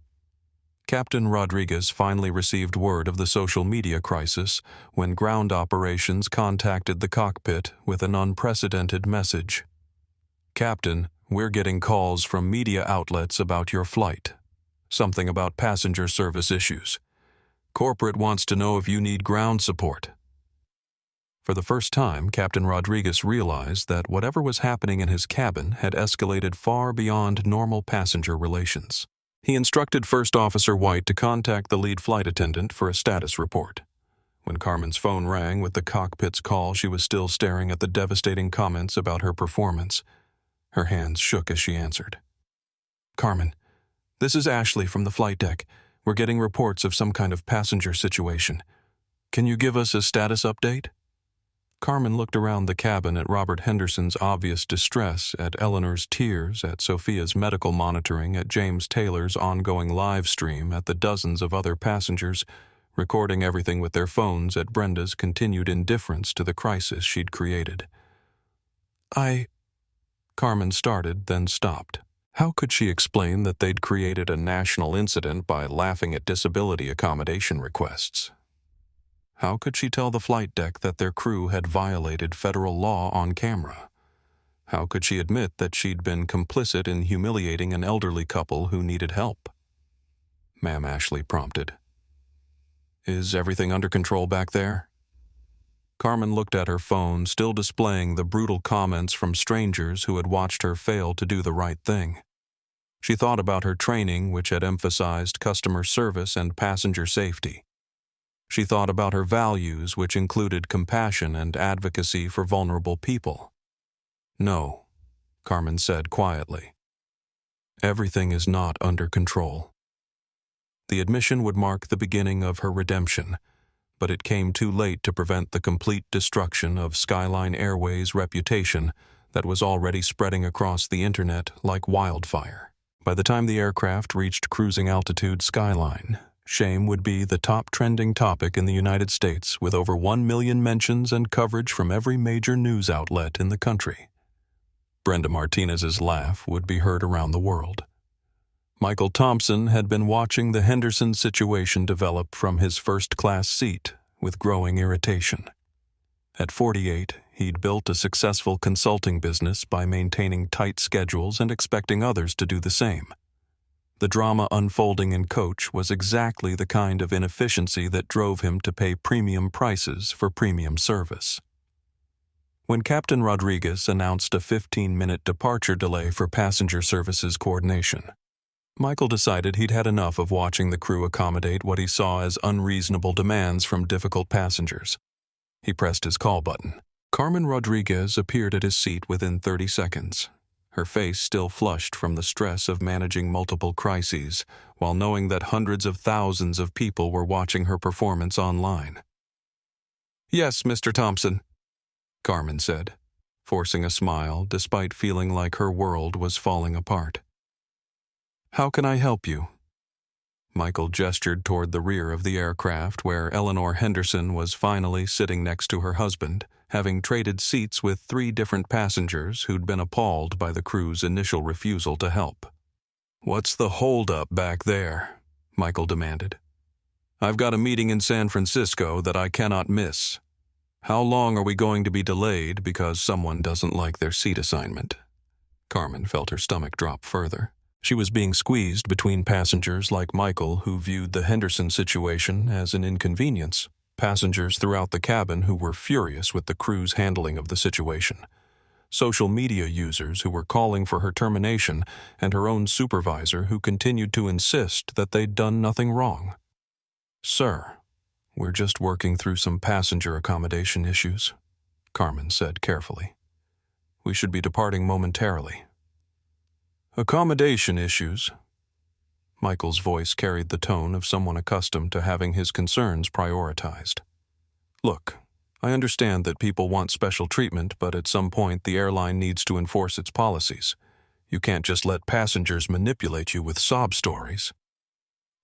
Captain Rodriguez finally received word of the social media crisis when ground operations contacted the cockpit with an unprecedented message. "Captain, we're getting calls from media outlets about your flight. Something about passenger service issues. Corporate wants to know if you need ground support." For the first time, Captain Rodriguez realized that whatever was happening in his cabin had escalated far beyond normal passenger relations. He instructed First Officer White to contact the lead flight attendant for a status report. When Carmen's phone rang with the cockpit's call, she was still staring at the devastating comments about her performance. Her hands shook as she answered. "Carmen, this is Ashley from the flight deck. We're getting reports of some kind of passenger situation. Can you give us a status update?" Carmen looked around the cabin at Robert Henderson's obvious distress, at Eleanor's tears, at Sophia's medical monitoring, at James Taylor's ongoing live stream, at the dozens of other passengers recording everything with their phones, at Brenda's continued indifference to the crisis she'd created. Carmen started, then stopped. How could she explain that they'd created a national incident by laughing at disability accommodation requests? How could she tell the flight deck that their crew had violated federal law on camera? How could she admit that she'd been complicit in humiliating an elderly couple who needed help? Ma'am, Ashley prompted. "Is everything under control back there?" Carmen looked at her phone, still displaying the brutal comments from strangers who had watched her fail to do the right thing. She thought about her training, which had emphasized customer service and passenger safety. She thought about her values, which included compassion and advocacy for vulnerable people. "No," Carmen said quietly. "Everything is not under control." The admission would mark the beginning of her redemption, but it came too late to prevent the complete destruction of Skyline Airways' reputation that was already spreading across the internet like wildfire. By the time the aircraft reached cruising altitude Skyline, shame would be the top trending topic in the United States, with over 1 million mentions and coverage from every major news outlet in the country. Brenda Martinez's laugh would be heard around the world. Michael Thompson had been watching the Henderson situation develop from his first-class seat with growing irritation. At 48, he'd built a successful consulting business by maintaining tight schedules and expecting others to do the same. The drama unfolding in Coach was exactly the kind of inefficiency that drove him to pay premium prices for premium service. When Captain Rodriguez announced a 15-minute departure delay for passenger services coordination, Michael decided he'd had enough of watching the crew accommodate what he saw as unreasonable demands from difficult passengers. He pressed his call button. Carmen Rodriguez appeared at his seat within 30 seconds. Her face still flushed from the stress of managing multiple crises, while knowing that hundreds of thousands of people were watching her performance online. "Yes, Mr. Thompson," Carmen said, forcing a smile despite feeling like her world was falling apart. "How can I help you?" Michael gestured toward the rear of the aircraft, where Eleanor Henderson was finally sitting next to her husband, having traded seats with 3 different passengers who'd been appalled by the crew's initial refusal to help. "What's the holdup back there?" Michael demanded. "I've got a meeting in San Francisco that I cannot miss. How long are we going to be delayed because someone doesn't like their seat assignment?" Carmen felt her stomach drop further. She was being squeezed between passengers like Michael, who viewed the Henderson situation as an inconvenience, passengers throughout the cabin who were furious with the crew's handling of the situation, social media users who were calling for her termination, and her own supervisor who continued to insist that they'd done nothing wrong. "Sir, we're just working through some passenger accommodation issues," Carmen said carefully. "We should be departing momentarily." "Accommodation issues?" Michael's voice carried the tone of someone accustomed to having his concerns prioritized. "Look, I understand that people want special treatment, but at some point the airline needs to enforce its policies. You can't just let passengers manipulate you with sob stories."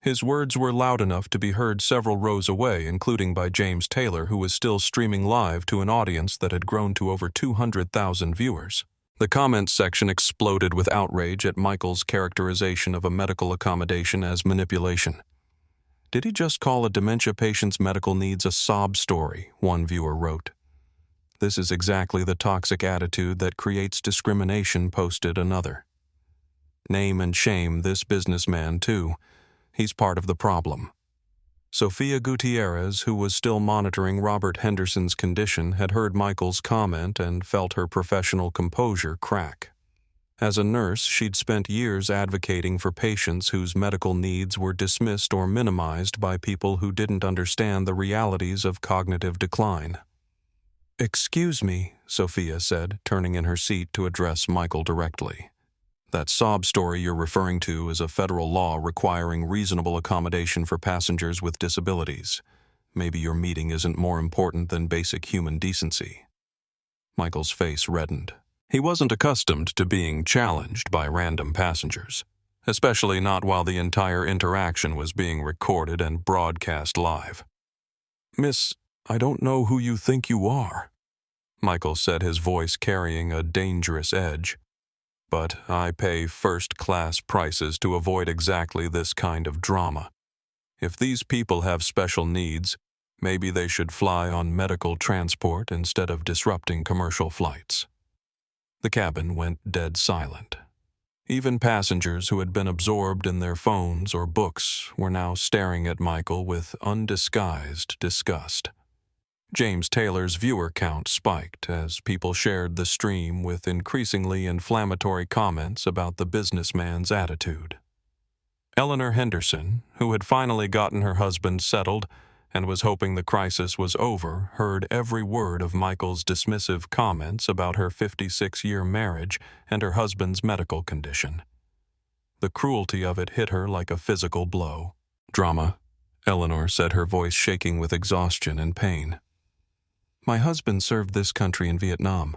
His words were loud enough to be heard several rows away, including by James Taylor, who was still streaming live to an audience that had grown to over 200,000 viewers. The comments section exploded with outrage at Michael's characterization of a medical accommodation as manipulation. Did he just call a dementia patient's medical needs a sob story? One viewer wrote. This is exactly the toxic attitude that creates discrimination, posted another. Name and shame this businessman, too. He's part of the problem. Sophia Gutierrez, who was still monitoring Robert Henderson's condition, had heard Michael's comment and felt her professional composure crack. As a nurse, she'd spent years advocating for patients whose medical needs were dismissed or minimized by people who didn't understand the realities of cognitive decline. "Excuse me," Sophia said, turning in her seat to address Michael directly. "That sob story you're referring to is a federal law requiring reasonable accommodation for passengers with disabilities. Maybe your meeting isn't more important than basic human decency." Michael's face reddened. He wasn't accustomed to being challenged by random passengers, especially not while the entire interaction was being recorded and broadcast live. "Miss, I don't know who you think you are," Michael said, his voice carrying a dangerous edge. "But I pay first-class prices to avoid exactly this kind of drama. If these people have special needs, maybe they should fly on medical transport instead of disrupting commercial flights." The cabin went dead silent. Even passengers who had been absorbed in their phones or books were now staring at Michael with undisguised disgust. James Taylor's viewer count spiked as people shared the stream with increasingly inflammatory comments about the businessman's attitude. Eleanor Henderson, who had finally gotten her husband settled and was hoping the crisis was over, heard every word of Michael's dismissive comments about her 56-year marriage and her husband's medical condition. The cruelty of it hit her like a physical blow. "Drama," Eleanor said, her voice shaking with exhaustion and pain. "My husband served this country in Vietnam.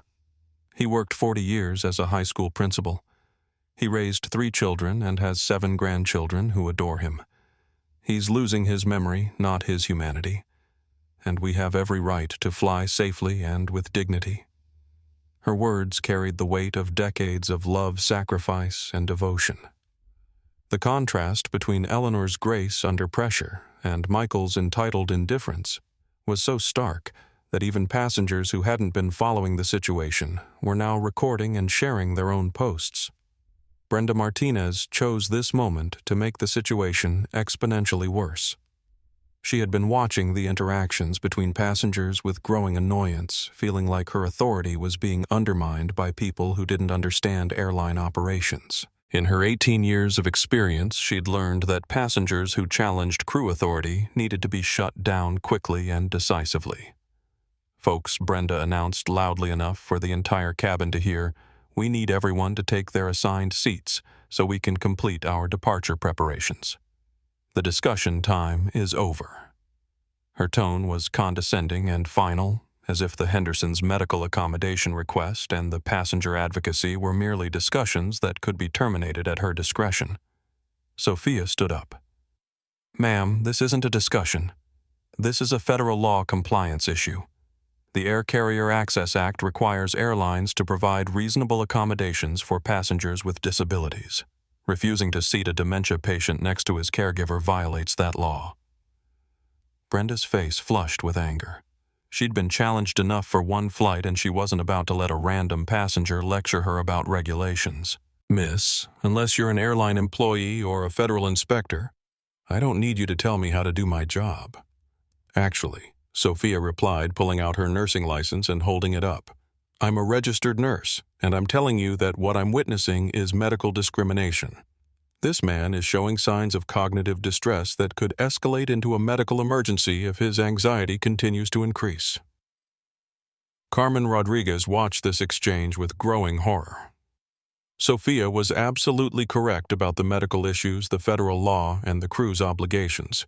He worked 40 years as a high school principal. He raised 3 children and has 7 grandchildren who adore him. He's losing his memory, not his humanity. And we have every right to fly safely and with dignity." Her words carried the weight of decades of love, sacrifice, and devotion. The contrast between Eleanor's grace under pressure and Michael's entitled indifference was so stark that even passengers who hadn't been following the situation were now recording and sharing their own posts. Brenda Martinez chose this moment to make the situation exponentially worse. She had been watching the interactions between passengers with growing annoyance, feeling like her authority was being undermined by people who didn't understand airline operations. In her 18 years of experience, she'd learned that passengers who challenged crew authority needed to be shut down quickly and decisively. "Folks," Brenda announced loudly enough for the entire cabin to hear, "we need everyone to take their assigned seats so we can complete our departure preparations. The discussion time is over." Her tone was condescending and final, as if the Hendersons' medical accommodation request and the passenger advocacy were merely discussions that could be terminated at her discretion. Sophia stood up. "Ma'am, this isn't a discussion. This is a federal law compliance issue. The Air Carrier Access Act requires airlines to provide reasonable accommodations for passengers with disabilities. Refusing to seat a dementia patient next to his caregiver violates that law." Brenda's face flushed with anger. She'd been challenged enough for one flight, and she wasn't about to let a random passenger lecture her about regulations. "Miss, unless you're an airline employee or a federal inspector, I don't need you to tell me how to do my job." "Actually," Sophia replied, pulling out her nursing license and holding it up, "I'm a registered nurse, and I'm telling you that what I'm witnessing is medical discrimination. This man is showing signs of cognitive distress that could escalate into a medical emergency if his anxiety continues to increase." Carmen Rodriguez watched this exchange with growing horror. Sophia was absolutely correct about the medical issues, the federal law, and the crew's obligations.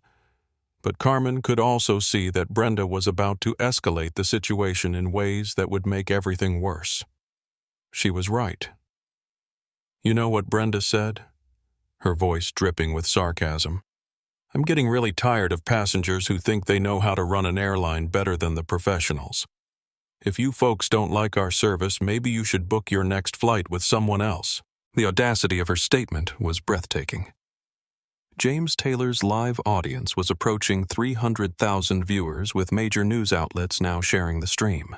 But Carmen could also see that Brenda was about to escalate the situation in ways that would make everything worse. She was right. "You know what Brenda said?" Her voice dripping with sarcasm. "I'm getting really tired of passengers who think they know how to run an airline better than the professionals. If you folks don't like our service, maybe you should book your next flight with someone else." The audacity of her statement was breathtaking. James Taylor's live audience was approaching 300,000 viewers, with major news outlets now sharing the stream.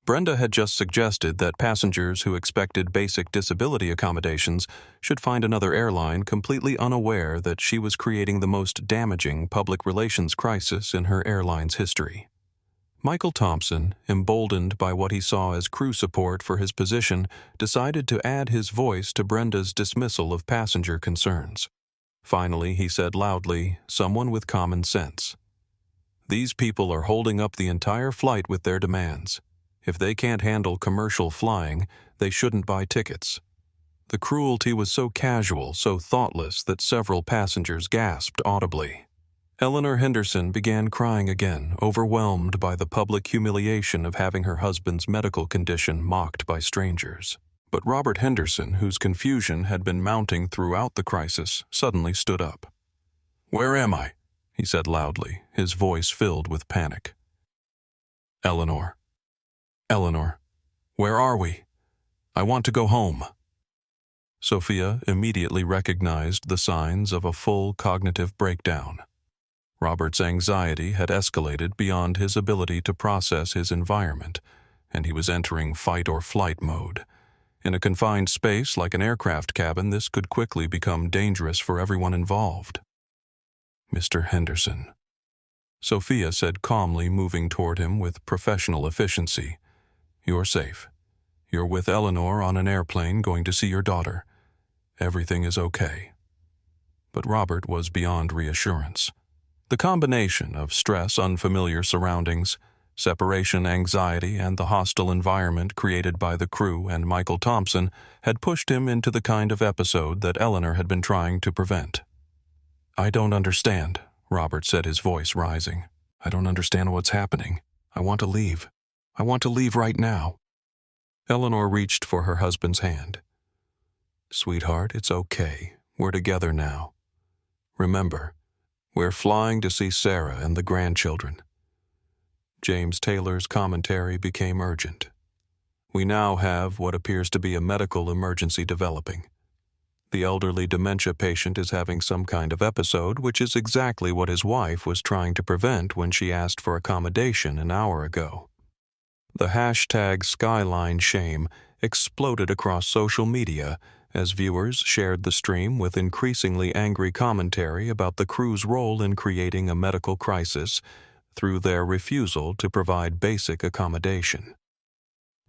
Brenda had just suggested that passengers who expected basic disability accommodations should find another airline, completely unaware that she was creating the most damaging public relations crisis in her airline's history. Michael Thompson, emboldened by what he saw as crew support for his position, decided to add his voice to Brenda's dismissal of passenger concerns. Finally, he said loudly, "Someone with common sense. These people are holding up the entire flight with their demands. If they can't handle commercial flying, they shouldn't buy tickets." The cruelty was so casual, so thoughtless, that several passengers gasped audibly. Eleanor Henderson began crying again, overwhelmed by the public humiliation of having her husband's medical condition mocked by strangers. But Robert Henderson, whose confusion had been mounting throughout the crisis, suddenly stood up. "Where am I?" he said loudly, his voice filled with panic. "Eleanor. Eleanor, where are we? I want to go home." Sophia immediately recognized the signs of a full cognitive breakdown. Robert's anxiety had escalated beyond his ability to process his environment, and he was entering fight-or-flight mode. In a confined space like an aircraft cabin, this could quickly become dangerous for everyone involved. "Mr. Henderson," Sophia said calmly, moving toward him with professional efficiency. "You're safe. You're with Eleanor on an airplane going to see your daughter. Everything is okay." But Robert was beyond reassurance. The combination of stress, unfamiliar surroundings, separation anxiety, and the hostile environment created by the crew and Michael Thompson had pushed him into the kind of episode that Eleanor had been trying to prevent. "I don't understand," Robert said, his voice rising. "I don't understand what's happening. I want to leave. I want to leave right now." Eleanor reached for her husband's hand. "Sweetheart, it's okay. We're together now. Remember, we're flying to see Sarah and the grandchildren." James Taylor's commentary became urgent. "We now have what appears to be a medical emergency developing. The elderly dementia patient is having some kind of episode, which is exactly what his wife was trying to prevent when she asked for accommodation an hour ago." The hashtag Skyline Shame exploded across social media as viewers shared the stream with increasingly angry commentary about the crew's role in creating a medical crisis through their refusal to provide basic accommodation.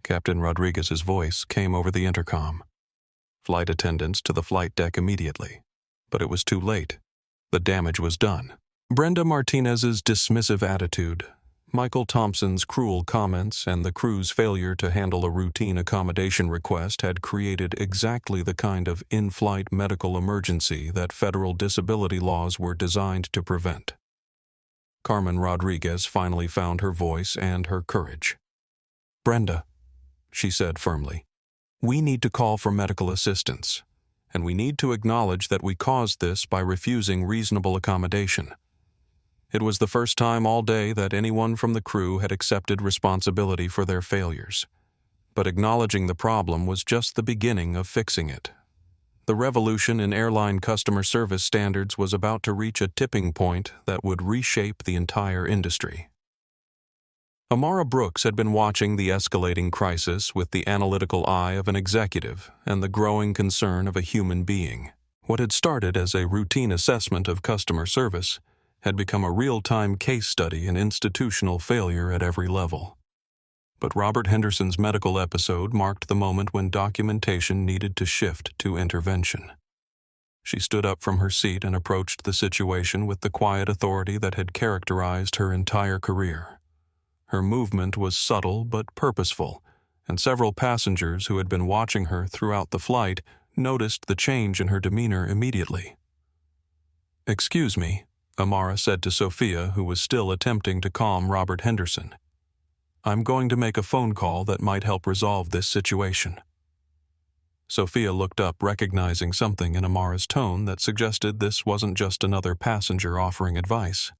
Captain Rodriguez's voice came over the intercom. Flight attendants to the flight deck immediately. But it was too late. The damage was done. Brenda Martinez's dismissive attitude, Michael Thompson's cruel comments, and the crew's failure to handle a routine accommodation request had created exactly the kind of in-flight medical emergency that federal disability laws were designed to prevent. Carmen Rodriguez finally found her voice and her courage. "Brenda," she said firmly, "we need to call for medical assistance, and we need to acknowledge that we caused this by refusing reasonable accommodation." It was the first time all day that anyone from the crew had accepted responsibility for their failures. But acknowledging the problem was just the beginning of fixing it. The revolution in airline customer service standards was about to reach a tipping point that would reshape the entire industry. Amara Brooks had been watching the escalating crisis with the analytical eye of an executive and the growing concern of a human being. What had started as a routine assessment of customer service had become a real-time case study in institutional failure at every level. But Robert Henderson's medical episode marked the moment when documentation needed to shift to intervention. She stood up from her seat and approached the situation with the quiet authority that had characterized her entire career. Her movement was subtle but purposeful, and several passengers who had been watching her throughout the flight noticed the change in her demeanor immediately. "Excuse me," Amara said to Sophia, who was still attempting to calm Robert Henderson. "I'm going to make a phone call that might help resolve this situation." Sophia looked up, recognizing something in Amara's tone that suggested this wasn't just another passenger offering advice.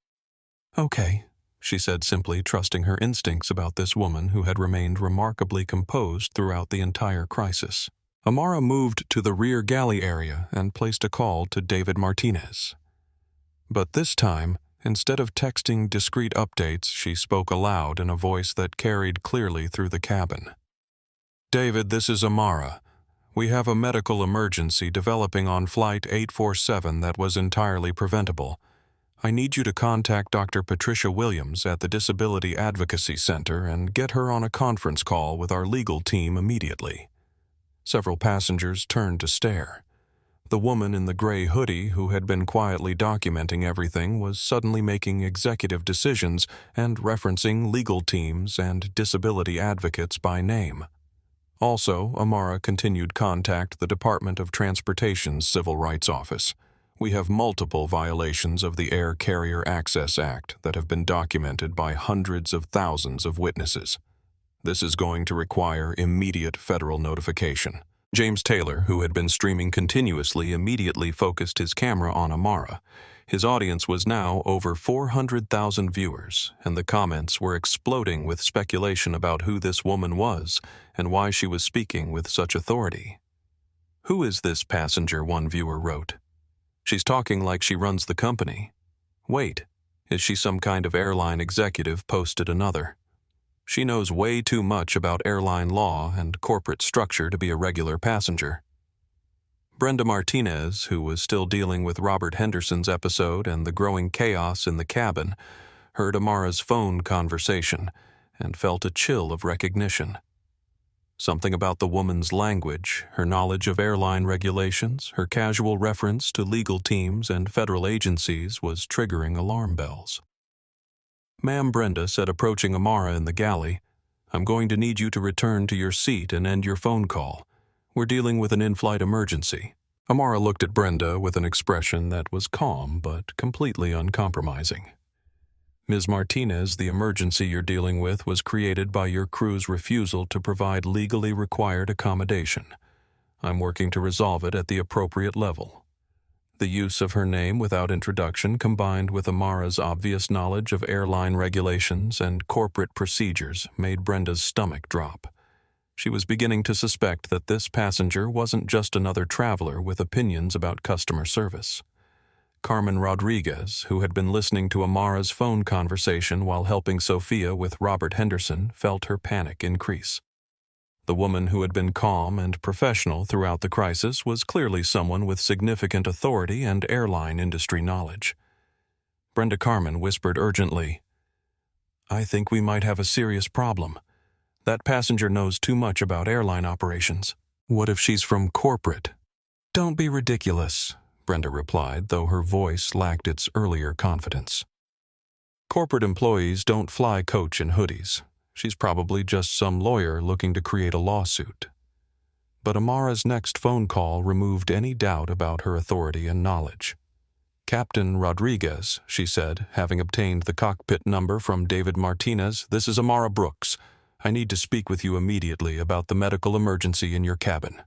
"Okay," she said simply, trusting her instincts about this woman who had remained remarkably composed throughout the entire crisis. Amara moved to the rear galley area and placed a call to David Martinez. But this time, instead of texting discreet updates, she spoke aloud in a voice that carried clearly through the cabin. "David, this is Amara. We have a medical emergency developing on Flight 847 that was entirely preventable. I need you to contact Dr. Patricia Williams at the Disability Advocacy Center and get her on a conference call with our legal team immediately." Several passengers turned to stare. The woman in the gray hoodie who had been quietly documenting everything was suddenly making executive decisions and referencing legal teams and disability advocates by name. Also, Amara continued contact the Department of Transportation's Civil Rights Office. "We have multiple violations of the Air Carrier Access Act that have been documented by hundreds of thousands of witnesses. This is going to require immediate federal notification." James Taylor, who had been streaming continuously, immediately focused his camera on Amara. His audience was now over 400,000 viewers, and the comments were exploding with speculation about who this woman was and why she was speaking with such authority. "Who is this passenger?" one viewer wrote. "She's talking like she runs the company. Wait, is she some kind of airline executive?" posted another. "She knows way too much about airline law and corporate structure to be a regular passenger." Brenda Martinez, who was still dealing with Robert Henderson's episode and the growing chaos in the cabin, heard Amara's phone conversation and felt a chill of recognition. Something about the woman's language, her knowledge of airline regulations, her casual reference to legal teams and federal agencies was triggering alarm bells. "Ma'am," Brenda said, approaching Amara in the galley, "I'm going to need you to return to your seat and end your phone call. We're dealing with an in-flight emergency." Amara looked at Brenda with an expression that was calm but completely uncompromising. "Ms. Martinez, the emergency you're dealing with was created by your crew's refusal to provide legally required accommodation. I'm working to resolve it at the appropriate level." The use of her name without introduction, combined with Amara's obvious knowledge of airline regulations and corporate procedures, made Brenda's stomach drop. She was beginning to suspect that this passenger wasn't just another traveler with opinions about customer service. Carmen Rodriguez, who had been listening to Amara's phone conversation while helping Sophia with Robert Henderson, felt her panic increase. The woman who had been calm and professional throughout the crisis was clearly someone with significant authority and airline industry knowledge. Brenda Carmen whispered urgently, "I think we might have a serious problem. That passenger knows too much about airline operations. What if she's from corporate?" "Don't be ridiculous," Brenda replied, though her voice lacked its earlier confidence. "Corporate employees don't fly coach in hoodies. She's probably just some lawyer looking to create a lawsuit." But Amara's next phone call removed any doubt about her authority and knowledge. "Captain Rodriguez," she said, having obtained the cockpit number from David Martinez, "this is Amara Brooks. I need to speak with you immediately about the medical emergency in your cabin."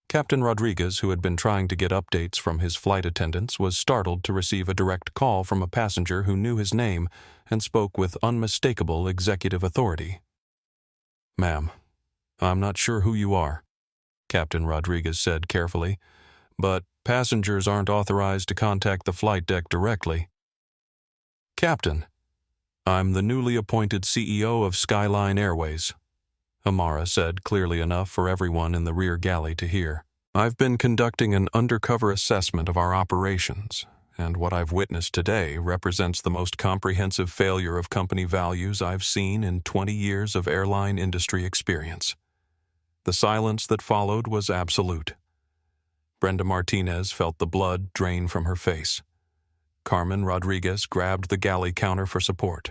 Captain Rodriguez, who had been trying to get updates from his flight attendants, was startled to receive a direct call from a passenger who knew his name and spoke with unmistakable executive authority. "Ma'am, I'm not sure who you are," Captain Rodriguez said carefully, "but passengers aren't authorized to contact the flight deck directly." "Captain, I'm the newly appointed CEO of Skyline Airways," Amara said clearly enough for everyone in the rear galley to hear. "I've been conducting an undercover assessment of our operations, and what I've witnessed today represents the most comprehensive failure of company values I've seen in 20 years of airline industry experience." The silence that followed was absolute. Brenda Martinez felt the blood drain from her face. Carmen Rodriguez grabbed the galley counter for support.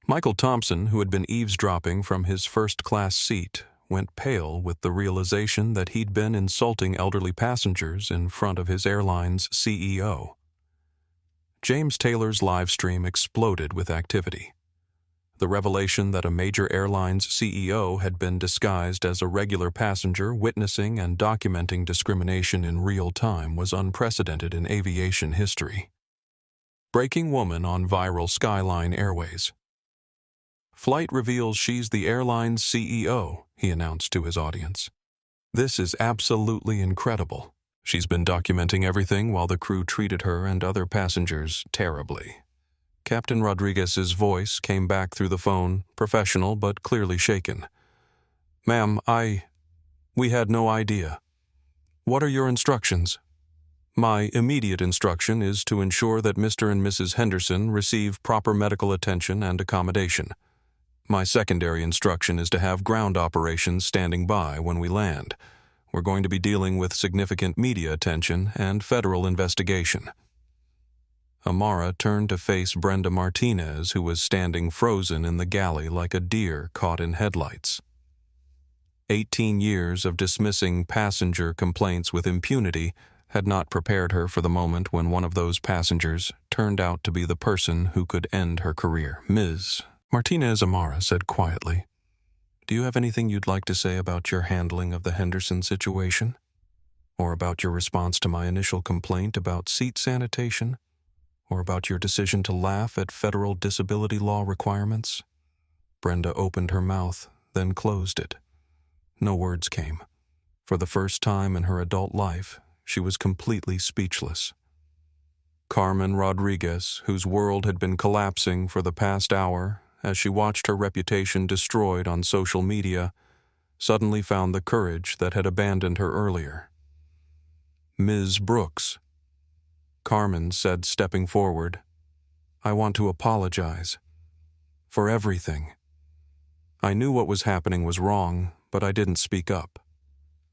Michael Thompson, who had been eavesdropping from his first-class seat, went pale with the realization that he'd been insulting elderly passengers in front of his airline's CEO. James Taylor's live stream exploded with activity. The revelation that a major airline's CEO had been disguised as a regular passenger witnessing and documenting discrimination in real time was unprecedented in aviation history. Breaking woman on viral Skyline Airways. "Flight reveals she's the airline's CEO," he announced to his audience. This is absolutely incredible. She's been documenting everything while the crew treated her and other passengers terribly. Captain Rodriguez's voice came back through the phone, professional but clearly shaken. "Ma'am, we had no idea. What are your instructions?" "My immediate instruction is to ensure that Mr. and Mrs. Henderson receive proper medical attention and accommodation. My secondary instruction is to have ground operations standing by when we land. We're going to be dealing with significant media attention and federal investigation." Amara turned to face Brenda Martinez, who was standing frozen in the galley like a deer caught in headlights. 18 years of dismissing passenger complaints with impunity had not prepared her for the moment when one of those passengers turned out to be the person who could end her career. "Ms. Martinez," Amara said quietly, "do you have anything you'd like to say about your handling of the Henderson situation? Or about your response to my initial complaint about seat sanitation? Or about your decision to laugh at federal disability law requirements?" Brenda opened her mouth, then closed it. No words came. For the first time in her adult life, she was completely speechless. Carmen Rodriguez, whose world had been collapsing for the past hour as she watched her reputation destroyed on social media, suddenly found the courage that had abandoned her earlier. "Ms. Brooks," Carmen said, stepping forward, "I want to apologize. For everything. I knew what was happening was wrong, but I didn't speak up.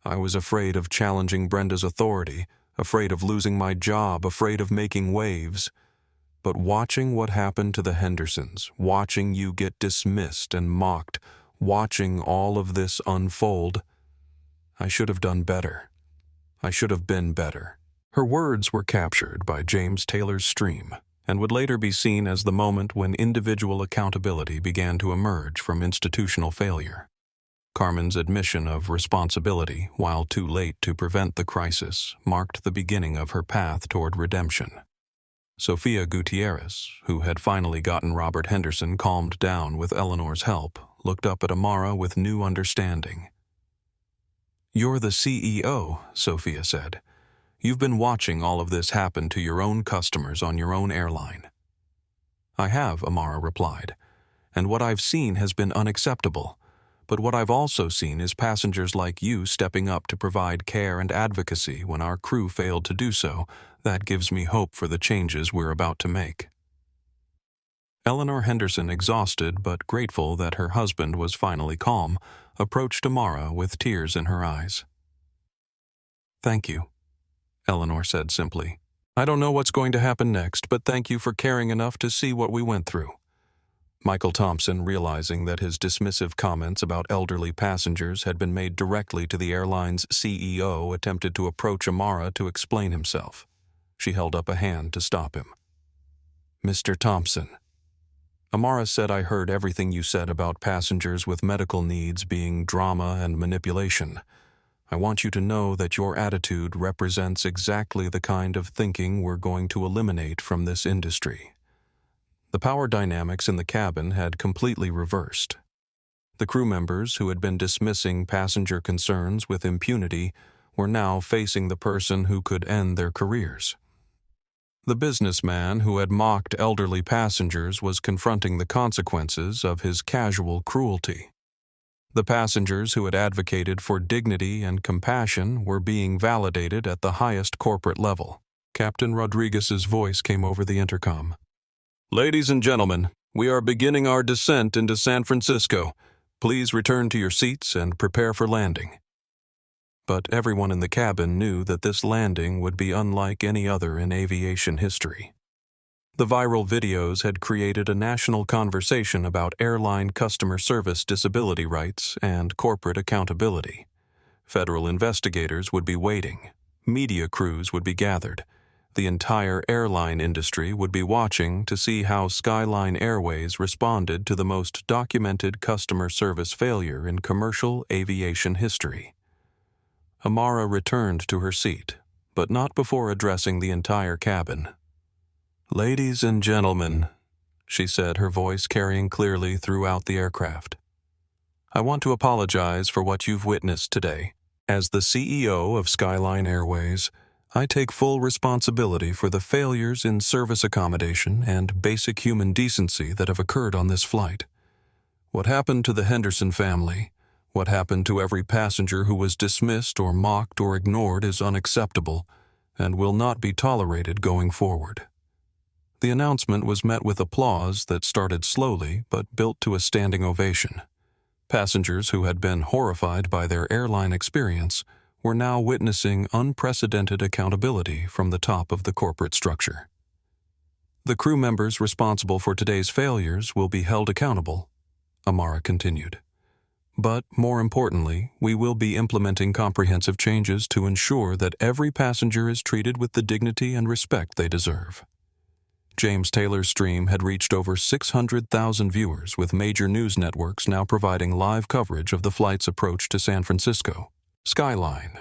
I was afraid of challenging Brenda's authority, afraid of losing my job, afraid of making waves. But watching what happened to the Hendersons, watching you get dismissed and mocked, watching all of this unfold, I should have done better. I should have been better." Her words were captured by James Taylor's stream and would later be seen as the moment when individual accountability began to emerge from institutional failure. Carmen's admission of responsibility, while too late to prevent the crisis, marked the beginning of her path toward redemption. Sofia Gutierrez, who had finally gotten Robert Henderson calmed down with Eleanor's help, looked up at Amara with new understanding. "You're the CEO," Sofia said. "You've been watching all of this happen to your own customers on your own airline." "I have," Amara replied, "and what I've seen has been unacceptable. But what I've also seen is passengers like you stepping up to provide care and advocacy when our crew failed to do so. That gives me hope for the changes we're about to make." Eleanor Henderson, exhausted but grateful that her husband was finally calm, approached Amara with tears in her eyes. "Thank you," Eleanor said simply. "I don't know what's going to happen next, but thank you for caring enough to see what we went through." Michael Thompson, realizing that his dismissive comments about elderly passengers had been made directly to the airline's CEO, attempted to approach Amara to explain himself. She held up a hand to stop him. "Mr. Thompson," Amara said, "I heard everything you said about passengers with medical needs being drama and manipulation. I want you to know that your attitude represents exactly the kind of thinking we're going to eliminate from this industry." The power dynamics in the cabin had completely reversed. The crew members who had been dismissing passenger concerns with impunity were now facing the person who could end their careers. The businessman who had mocked elderly passengers was confronting the consequences of his casual cruelty. The passengers who had advocated for dignity and compassion were being validated at the highest corporate level. Captain Rodriguez's voice came over the intercom. "Ladies and gentlemen, we are beginning our descent into San Francisco. Please return to your seats and prepare for landing." But everyone in the cabin knew that this landing would be unlike any other in aviation history. The viral videos had created a national conversation about airline customer service disability rights and corporate accountability. Federal investigators would be waiting. Media crews would be gathered. The entire airline industry would be watching to see how Skyline Airways responded to the most documented customer service failure in commercial aviation history. Amara returned to her seat, but not before addressing the entire cabin. "Ladies and gentlemen," she said, her voice carrying clearly throughout the aircraft, "I want to apologize for what you've witnessed today, As the CEO of Skyline Airways, I take full responsibility for the failures in service accommodation and basic human decency that have occurred on this flight. What happened to the Henderson family, what happened to every passenger who was dismissed or mocked or ignored is unacceptable and will not be tolerated going forward. The announcement was met with applause that started slowly but built to a standing ovation. Passengers who had been horrified by their airline experience were now witnessing unprecedented accountability from the top of the corporate structure. The crew members responsible for today's failures will be held accountable, Amara continued. But more importantly, we will be implementing comprehensive changes to ensure that every passenger is treated with the dignity and respect they deserve. James Taylor's stream had reached over 600,000 viewers, with major news networks now providing live coverage of the flight's approach to San Francisco. Skyline.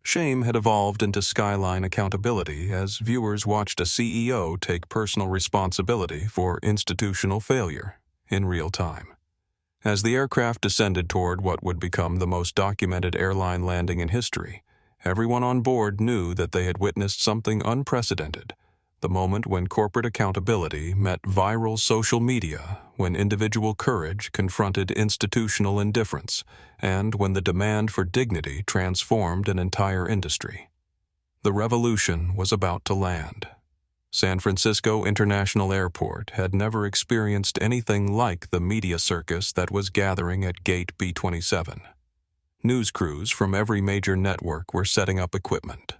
Shame had evolved into Skyline accountability as viewers watched a CEO take personal responsibility for institutional failure in real time. As the aircraft descended toward what would become the most documented airline landing in history, everyone on board knew that they had witnessed something unprecedented. The moment when corporate accountability met viral social media, when individual courage confronted institutional indifference, and when the demand for dignity transformed an entire industry. The revolution was about to land. San Francisco International Airport had never experienced anything like the media circus that was gathering at Gate B-27. News crews from every major network were setting up equipment.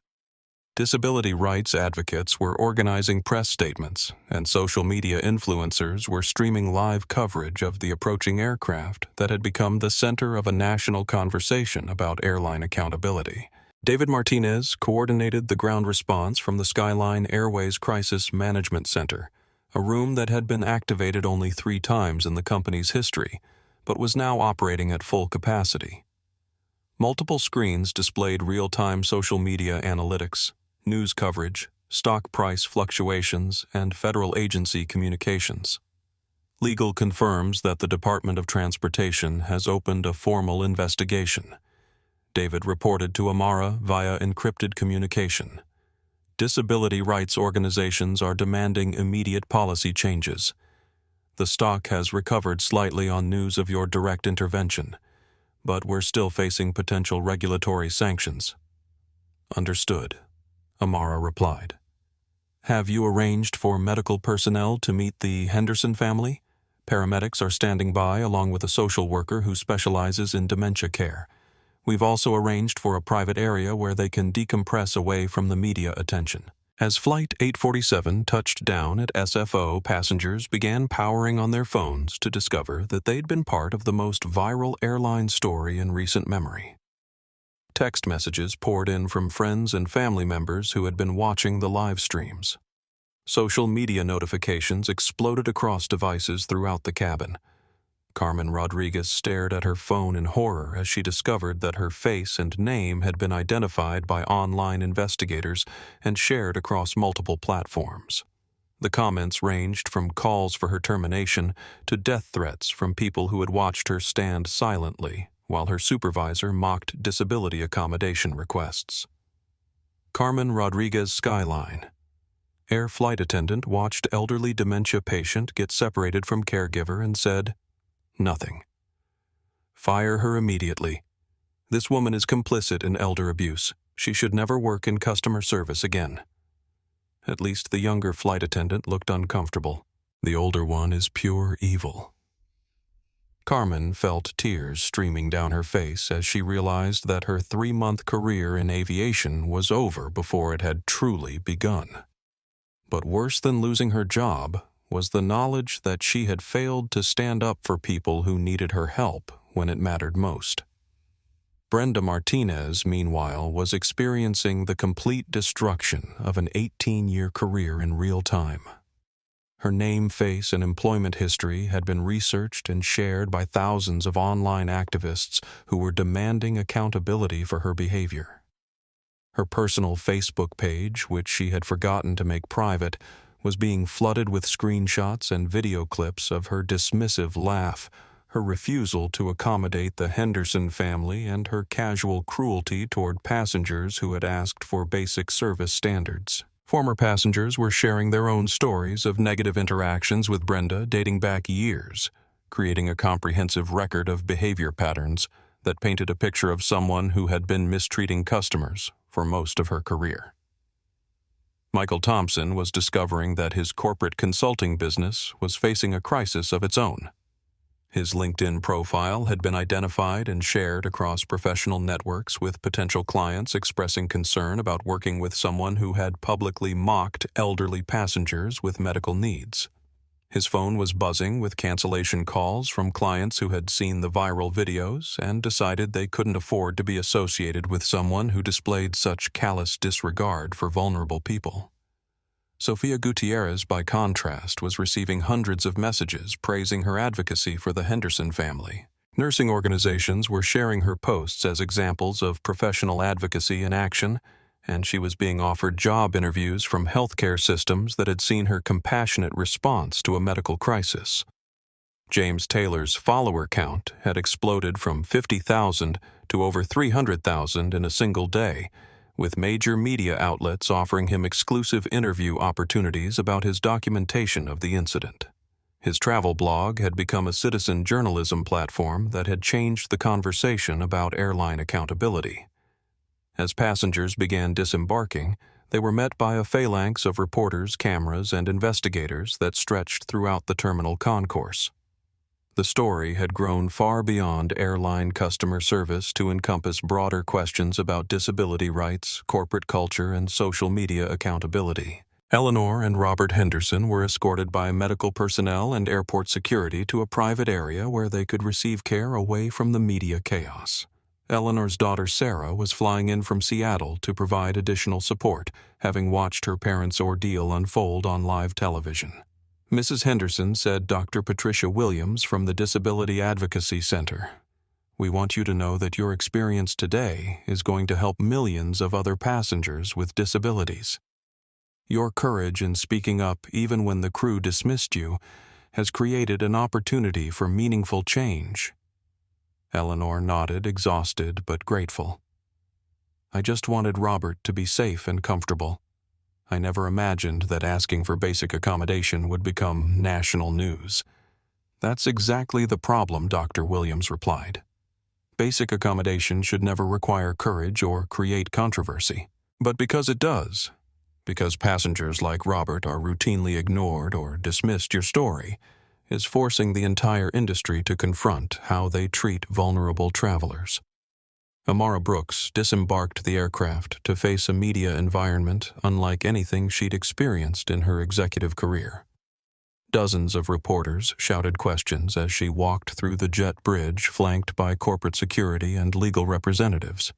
Disability rights advocates were organizing press statements, and social media influencers were streaming live coverage of the approaching aircraft that had become the center of a national conversation about airline accountability. David Martinez coordinated the ground response from the Skyline Airways Crisis Management Center, a room that had been activated only 3 times in the company's history, but was now operating at full capacity. Multiple screens displayed real-time social media analytics, news coverage, stock price fluctuations, and federal agency communications. Legal confirms that the Department of Transportation has opened a formal investigation. David reported to Amara via encrypted communication. Disability rights organizations are demanding immediate policy changes. The stock has recovered slightly on news of your direct intervention, but we're still facing potential regulatory sanctions. Understood, Amara replied. Have you arranged for medical personnel to meet the Henderson family? Paramedics are standing by along with a social worker who specializes in dementia care. We've also arranged for a private area where they can decompress away from the media attention. As Flight 847 touched down at SFO, passengers began powering on their phones to discover that they'd been part of the most viral airline story in recent memory. Text messages poured in from friends and family members who had been watching the live streams. Social media notifications exploded across devices throughout the cabin. Carmen Rodriguez stared at her phone in horror as she discovered that her face and name had been identified by online investigators and shared across multiple platforms. The comments ranged from calls for her termination to death threats from people who had watched her stand silently while her supervisor mocked disability accommodation requests. Carmen Rodriguez Skyline. Air flight attendant watched elderly dementia patient get separated from caregiver and said, "Nothing. Fire her immediately. This woman is complicit in elder abuse. She should never work in customer service again." At least the younger flight attendant looked uncomfortable. The older one is pure evil. Carmen felt tears streaming down her face as she realized that her 3-month career in aviation was over before it had truly begun. But worse than losing her job was the knowledge that she had failed to stand up for people who needed her help when it mattered most. Brenda Martinez, meanwhile, was experiencing the complete destruction of an 18-year career in real time. Her name, face, and employment history had been researched and shared by thousands of online activists who were demanding accountability for her behavior. Her personal Facebook page, which she had forgotten to make private, was being flooded with screenshots and video clips of her dismissive laugh, her refusal to accommodate the Henderson family, and her casual cruelty toward passengers who had asked for basic service standards. Former passengers were sharing their own stories of negative interactions with Brenda dating back years, creating a comprehensive record of behavior patterns that painted a picture of someone who had been mistreating customers for most of her career. Michael Thompson was discovering that his corporate consulting business was facing a crisis of its own. His LinkedIn profile had been identified and shared across professional networks, with potential clients expressing concern about working with someone who had publicly mocked elderly passengers with medical needs. His phone was buzzing with cancellation calls from clients who had seen the viral videos and decided they couldn't afford to be associated with someone who displayed such callous disregard for vulnerable people. Sofia Gutierrez, by contrast, was receiving hundreds of messages praising her advocacy for the Henderson family. Nursing organizations were sharing her posts as examples of professional advocacy in action, and she was being offered job interviews from healthcare systems that had seen her compassionate response to a medical crisis. James Taylor's follower count had exploded from 50,000 to over 300,000 in a single day, with major media outlets offering him exclusive interview opportunities about his documentation of the incident. His travel blog had become a citizen journalism platform that had changed the conversation about airline accountability. As passengers began disembarking, they were met by a phalanx of reporters, cameras, and investigators that stretched throughout the terminal concourse. The story had grown far beyond airline customer service to encompass broader questions about disability rights, corporate culture, and social media accountability. Eleanor and Robert Henderson were escorted by medical personnel and airport security to a private area where they could receive care away from the media chaos. Eleanor's daughter Sarah was flying in from Seattle to provide additional support, having watched her parents' ordeal unfold on live television. Mrs. Henderson said Dr. Patricia Williams from the Disability Advocacy Center, "We want you to know that your experience today is going to help millions of other passengers with disabilities. Your courage in speaking up even when the crew dismissed you has created an opportunity for meaningful change." Eleanor nodded, exhausted but grateful. "I just wanted Robert to be safe and comfortable. I never imagined that asking for basic accommodation would become national news." "That's exactly the problem," Dr. Williams replied. "Basic accommodation should never require courage or create controversy. But because it does, because passengers like Robert are routinely ignored or dismissed, your story is forcing the entire industry to confront how they treat vulnerable travelers." Amara Brooks disembarked the aircraft to face a media environment unlike anything she'd experienced in her executive career. Dozens of reporters shouted questions as she walked through the jet bridge flanked by corporate security and legal representatives.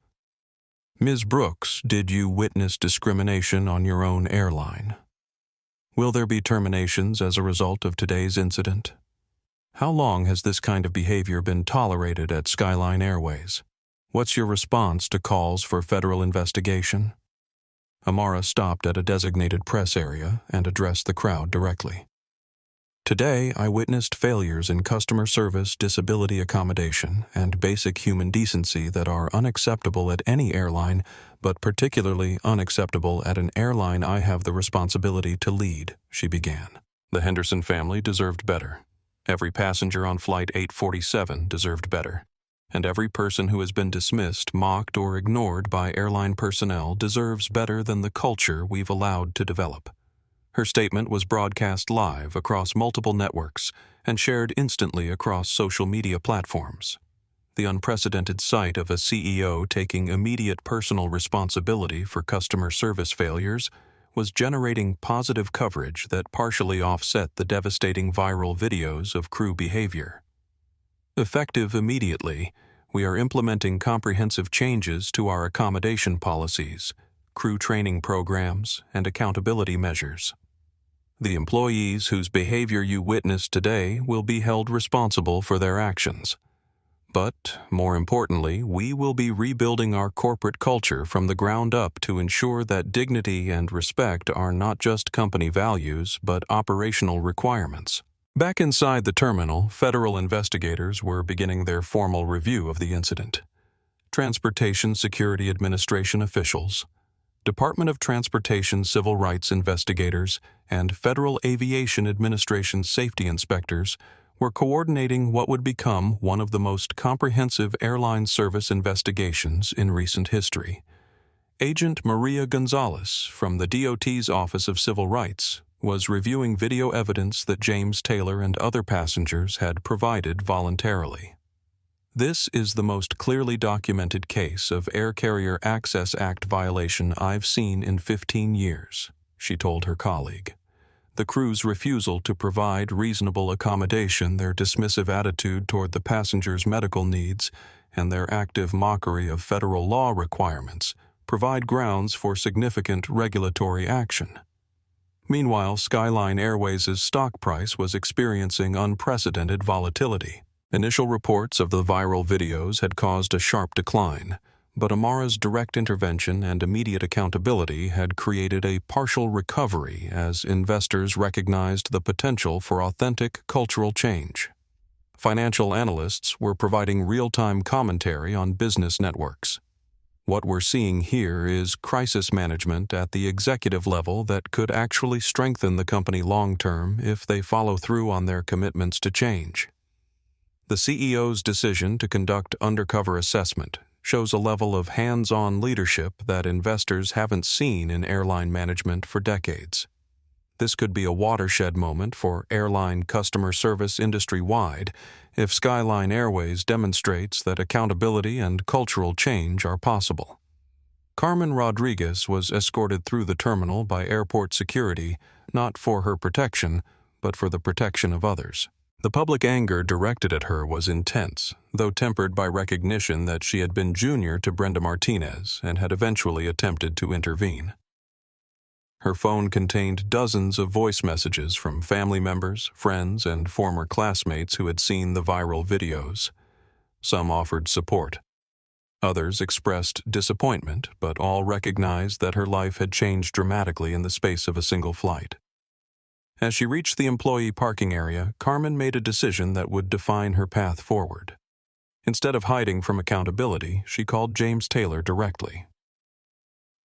"Ms. Brooks, did you witness discrimination on your own airline? Will there be terminations as a result of today's incident? How long has this kind of behavior been tolerated at Skyline Airways? What's your response to calls for federal investigation?" Amara stopped at a designated press area and addressed the crowd directly. "Today, I witnessed failures in customer service, disability accommodation, and basic human decency that are unacceptable at any airline, but particularly unacceptable at an airline I have the responsibility to lead," she began. The Henderson family deserved better. Every passenger on Flight 847 deserved better. And every person who has been dismissed, mocked, or ignored by airline personnel deserves better than the culture we've allowed to develop. Her statement was broadcast live across multiple networks and shared instantly across social media platforms. The unprecedented sight of a CEO taking immediate personal responsibility for customer service failures was generating positive coverage that partially offset the devastating viral videos of crew behavior. Effective immediately, we are implementing comprehensive changes to our accommodation policies, crew training programs, and accountability measures. The employees whose behavior you witnessed today will be held responsible for their actions. But, more importantly, we will be rebuilding our corporate culture from the ground up to ensure that dignity and respect are not just company values, but operational requirements. Back inside the terminal, federal investigators were beginning their formal review of the incident. Transportation Security Administration officials, Department of Transportation civil rights investigators, and Federal Aviation Administration safety inspectors were coordinating what would become one of the most comprehensive airline service investigations in recent history. Agent Maria Gonzalez from the DOT's Office of Civil Rights was reviewing video evidence that James Taylor and other passengers had provided voluntarily. This is the most clearly documented case of Air Carrier Access Act violation I've seen in 15 years, she told her colleague. The crew's refusal to provide reasonable accommodation, their dismissive attitude toward the passengers' medical needs, and their active mockery of federal law requirements provide grounds for significant regulatory action. Meanwhile, Skyline Airways' stock price was experiencing unprecedented volatility. Initial reports of the viral videos had caused a sharp decline, but Amara's direct intervention and immediate accountability had created a partial recovery as investors recognized the potential for authentic cultural change. Financial analysts were providing real-time commentary on business networks. What we're seeing here is crisis management at the executive level that could actually strengthen the company long-term if they follow through on their commitments to change. The CEO's decision to conduct undercover assessment shows a level of hands-on leadership that investors haven't seen in airline management for decades. This could be a watershed moment for airline customer service industry-wide if Skyline Airways demonstrates that accountability and cultural change are possible. Carmen Rodriguez was escorted through the terminal by airport security, not for her protection, but for the protection of others. The public anger directed at her was intense, though tempered by recognition that she had been junior to Brenda Martinez and had eventually attempted to intervene. Her phone contained dozens of voice messages from family members, friends, and former classmates who had seen the viral videos. Some offered support. Others expressed disappointment, but all recognized that her life had changed dramatically in the space of a single flight. As she reached the employee parking area, Carmen made a decision that would define her path forward. Instead of hiding from accountability, she called James Taylor directly.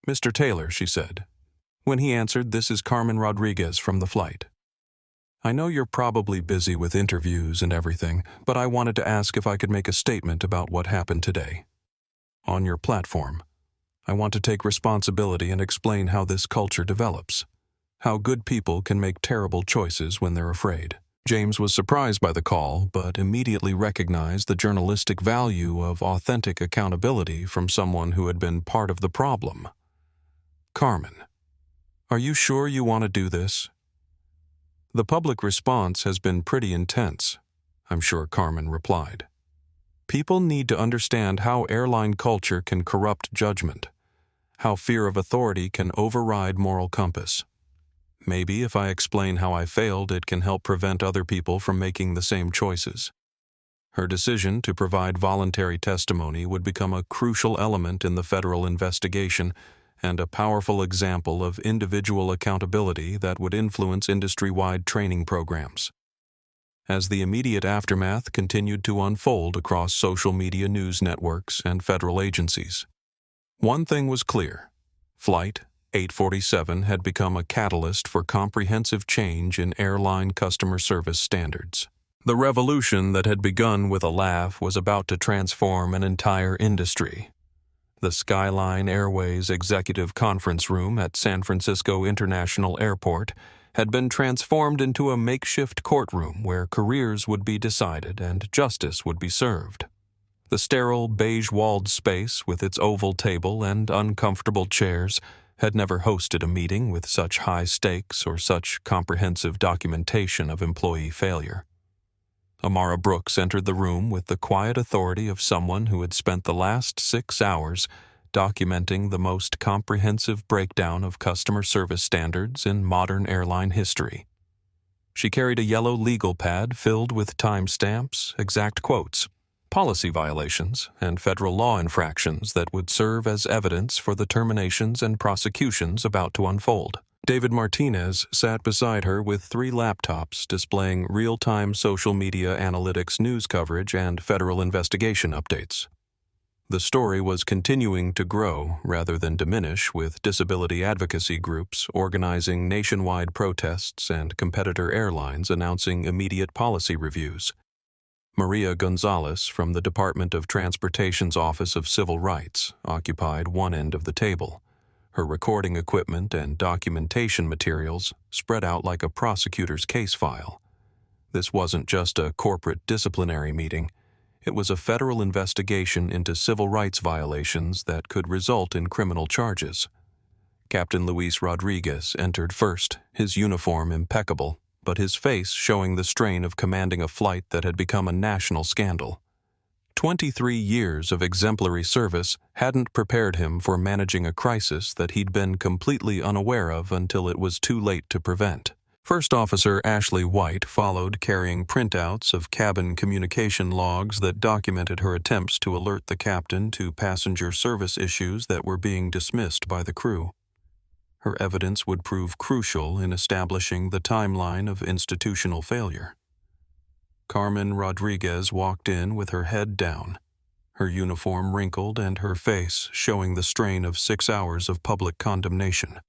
"Mr. Taylor," she said. When he answered, "This is Carmen Rodriguez from the flight. I know you're probably busy with interviews and everything, but I wanted to ask if I could make a statement about what happened today. On your platform, I want to take responsibility and explain how this culture develops. How good people can make terrible choices when they're afraid." James was surprised by the call, but immediately recognized the journalistic value of authentic accountability from someone who had been part of the problem. "Carmen, are you sure you want to do this?" "The public response has been pretty intense," I'm sure Carmen replied. "People need to understand how airline culture can corrupt judgment, how fear of authority can override moral compass. Maybe if I explain how I failed, it can help prevent other people from making the same choices." Her decision to provide voluntary testimony would become a crucial element in the federal investigation and a powerful example of individual accountability that would influence industry-wide training programs. As the immediate aftermath continued to unfold across social media news networks and federal agencies, one thing was clear: Flight 847 had become a catalyst for comprehensive change in airline customer service standards. The revolution that had begun with a laugh was about to transform an entire industry. The Skyline Airways Executive Conference Room at San Francisco International Airport had been transformed into a makeshift courtroom where careers would be decided and justice would be served. The sterile, beige-walled space with its oval table and uncomfortable chairs had never hosted a meeting with such high stakes or such comprehensive documentation of employee failure. Amara Brooks entered the room with the quiet authority of someone who had spent the last 6 hours documenting the most comprehensive breakdown of customer service standards in modern airline history. She carried a yellow legal pad filled with timestamps, exact quotes, policy violations, and federal law infractions that would serve as evidence for the terminations and prosecutions about to unfold. David Martinez sat beside her with 3 laptops displaying real-time social media analytics news coverage and federal investigation updates. The story was continuing to grow rather than diminish, with disability advocacy groups organizing nationwide protests and competitor airlines announcing immediate policy reviews. Maria Gonzalez from the Department of Transportation's Office of Civil Rights occupied one end of the table, her recording equipment and documentation materials spread out like a prosecutor's case file. This wasn't just a corporate disciplinary meeting. It was a federal investigation into civil rights violations that could result in criminal charges. Captain Luis Rodriguez entered first, his uniform impeccable, but his face showing the strain of commanding a flight that had become a national scandal. 23 years of exemplary service hadn't prepared him for managing a crisis that he'd been completely unaware of until it was too late to prevent. First Officer Ashley White followed, carrying printouts of cabin communication logs that documented her attempts to alert the captain to passenger service issues that were being dismissed by the crew. Her evidence would prove crucial in establishing the timeline of institutional failure. Carmen Rodriguez walked in with her head down, her uniform wrinkled and her face showing the strain of 6 hours of public condemnation.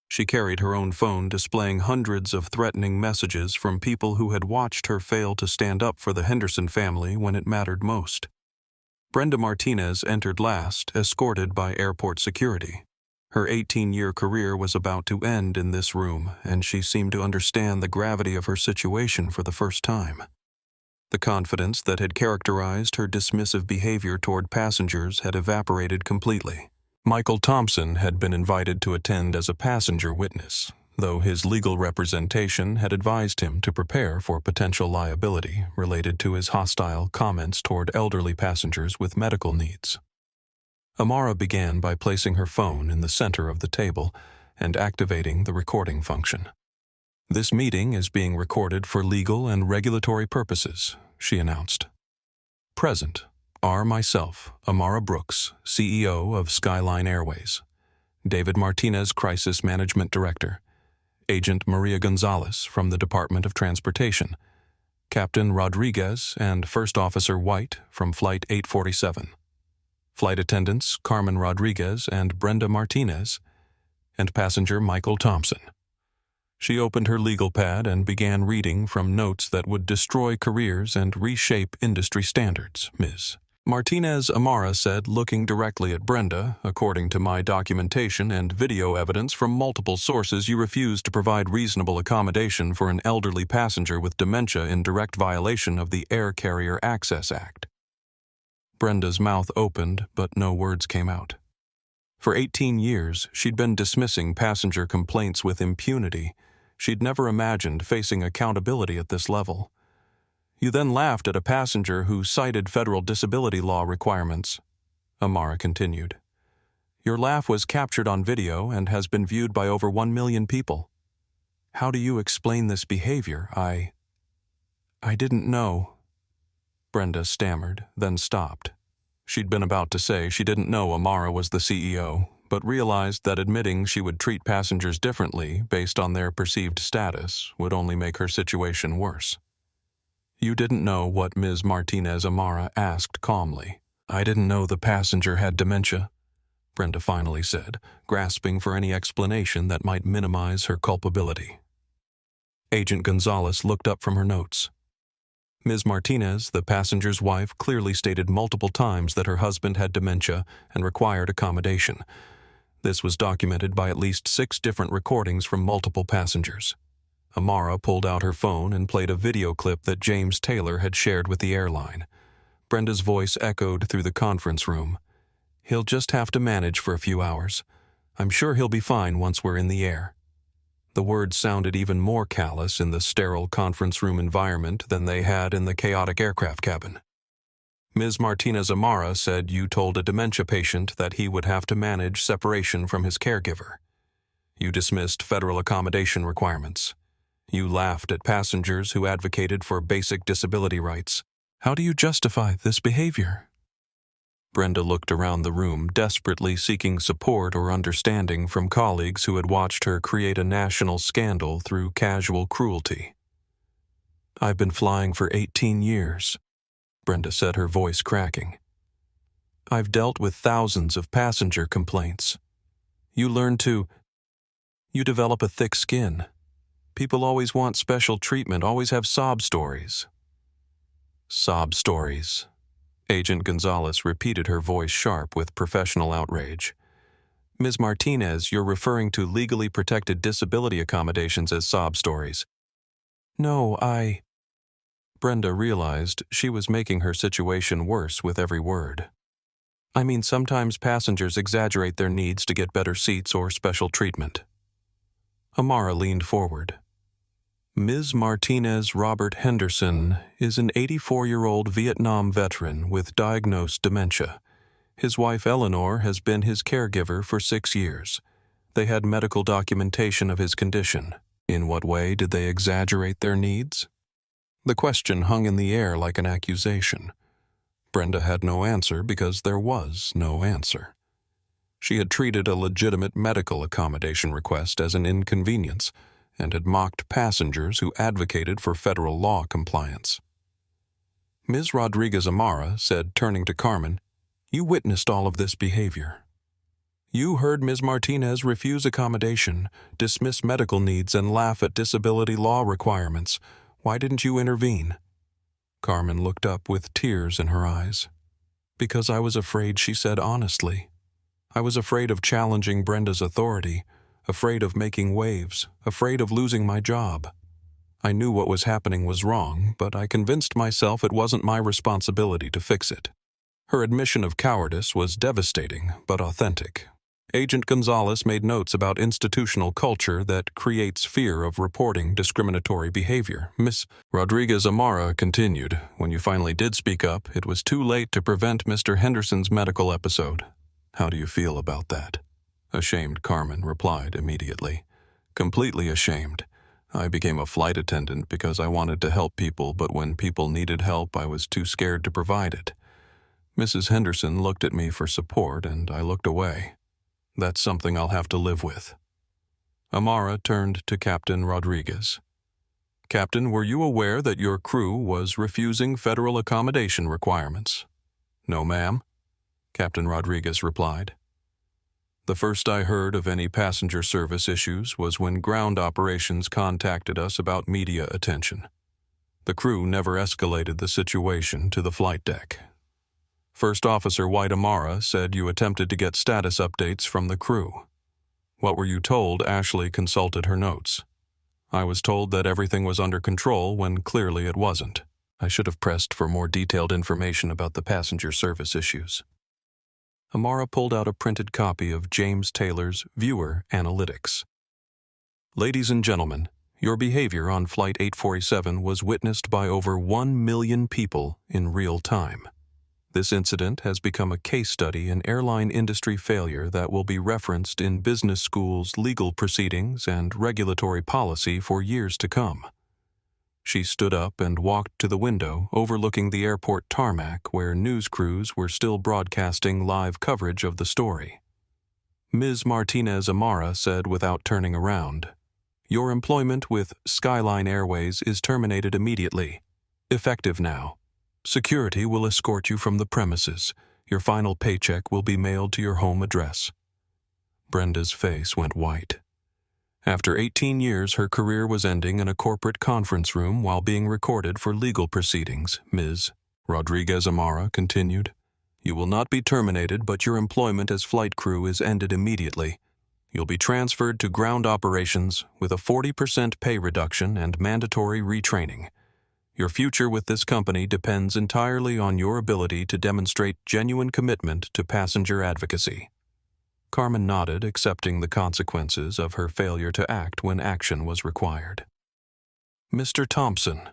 She carried her own phone displaying hundreds of threatening messages from people who had watched her fail to stand up for the Henderson family when it mattered most. Brenda Martinez entered last, escorted by airport security. Her 18-year career was about to end in this room, and she seemed to understand the gravity of her situation for the first time. The confidence that had characterized her dismissive behavior toward passengers had evaporated completely. Michael Thompson had been invited to attend as a passenger witness, though his legal representation had advised him to prepare for potential liability related to his hostile comments toward elderly passengers with medical needs. Amara began by placing her phone in the center of the table and activating the recording function. "This meeting is being recorded for legal and regulatory purposes," she announced. "Present are myself, Amara Brooks, CEO of Skyline Airways, David Martinez, Crisis Management Director, Agent Maria Gonzalez from the Department of Transportation, Captain Rodriguez and First Officer White from Flight 847, flight attendants Carmen Rodriguez and Brenda Martinez, and passenger Michael Thompson." She opened her legal pad and began reading from notes that would destroy careers and reshape industry standards. "Ms. Martinez," Amara said, looking directly at Brenda, "according to my documentation and video evidence from multiple sources, you refused to provide reasonable accommodation for an elderly passenger with dementia in direct violation of the Air Carrier Access Act." Brenda's mouth opened, but no words came out. For 18 years, she'd been dismissing passenger complaints with impunity. She'd never imagined facing accountability at this level. "You then laughed at a passenger who cited federal disability law requirements," Amara continued. "Your laugh was captured on video and has been viewed by over 1 million people. How do you explain this behavior? I didn't know," Brenda stammered, then stopped. She'd been about to say she didn't know Amara was the CEO, but realized that admitting she would treat passengers differently based on their perceived status would only make her situation worse. "You didn't know what Ms. Martinez?" Amara asked calmly. "I didn't know the passenger had dementia," Brenda finally said, grasping for any explanation that might minimize her culpability. Agent Gonzalez looked up from her notes. Ms. Martinez, the passenger's wife, clearly stated multiple times that her husband had dementia and required accommodation. This was documented by at least 6 different recordings from multiple passengers. Amara pulled out her phone and played a video clip that James Taylor had shared with the airline. Brenda's voice echoed through the conference room. "He'll just have to manage for a few hours. I'm sure he'll be fine once we're in the air." The words sounded even more callous in the sterile conference room environment than they had in the chaotic aircraft cabin. "Ms. Martinez," Amara said, "you told a dementia patient that he would have to manage separation from his caregiver. You dismissed federal accommodation requirements. You laughed at passengers who advocated for basic disability rights. How do you justify this behavior?" Brenda looked around the room, desperately seeking support or understanding from colleagues who had watched her create a national scandal through casual cruelty. "I've been flying for 18 years, Brenda said, her voice cracking. "I've dealt with thousands of passenger complaints. You develop a thick skin. People always want special treatment, always have sob stories." "Sob stories." Agent Gonzalez repeated, her voice sharp with professional outrage. "Ms. Martinez, you're referring to legally protected disability accommodations as sob stories." "No, Brenda realized she was making her situation worse with every word. "I mean, sometimes passengers exaggerate their needs to get better seats or special treatment." Amara leaned forward. "Ms. Martinez Robert Henderson is an 84-year-old Vietnam veteran with diagnosed dementia. His wife Eleanor has been his caregiver for 6 years. They had medical documentation of his condition. In what way did they exaggerate their needs?" The question hung in the air like an accusation. Brenda had no answer because there was no answer. She had treated a legitimate medical accommodation request as an inconvenience and had mocked passengers who advocated for federal law compliance. Ms. Rodriguez Amara said, turning to Carmen, "You witnessed all of this behavior. You heard Ms. Martinez refuse accommodation, dismiss medical needs, and laugh at disability law requirements. Why didn't you intervene?" Carmen looked up with tears in her eyes. "Because I was afraid," she said honestly. "I was afraid of challenging Brenda's authority, afraid of making waves, afraid of losing my job. I knew what was happening was wrong, but I convinced myself it wasn't my responsibility to fix it." Her admission of cowardice was devastating but authentic. Agent Gonzalez made notes about institutional culture that creates fear of reporting discriminatory behavior. Miss Rodriguez Amara continued, "When you finally did speak up, it was too late to prevent Mr. Henderson's medical episode. How do you feel about that?" "Ashamed," Carmen replied immediately. "Completely ashamed. I became a flight attendant because I wanted to help people, but when people needed help, I was too scared to provide it. Mrs. Henderson looked at me for support, and I looked away. That's something I'll have to live with." Amara turned to Captain Rodriguez. "Captain, were you aware that your crew was refusing federal accommodation requirements?" "No, ma'am," Captain Rodriguez replied. "The first I heard of any passenger service issues was when ground operations contacted us about media attention. The crew never escalated the situation to the flight deck. First Officer White Amara said you attempted to get status updates from the crew. What were you told?" Ashley consulted her notes. "I was told that everything was under control when clearly it wasn't. I should have pressed for more detailed information about the passenger service issues." Amara pulled out a printed copy of James Taylor's Viewer Analytics. "Ladies and gentlemen, your behavior on Flight 847 was witnessed by over 1 million people in real time. This incident has become a case study in airline industry failure that will be referenced in business schools, legal proceedings, and regulatory policy for years to come." She stood up and walked to the window overlooking the airport tarmac where news crews were still broadcasting live coverage of the story. Ms. Martinez Amara said without turning around, "Your employment with Skyline Airways is terminated immediately. Effective now. Security will escort you from the premises. Your final paycheck will be mailed to your home address." Brenda's face went white. After 18 years, her career was ending in a corporate conference room while being recorded for legal proceedings. Ms. Rodriguez Amara continued, "You will not be terminated, but your employment as flight crew is ended immediately. You'll be transferred to ground operations with a 40% pay reduction and mandatory retraining. Your future with this company depends entirely on your ability to demonstrate genuine commitment to passenger advocacy." Carmen nodded, accepting the consequences of her failure to act when action was required. "Mr. Thompson,"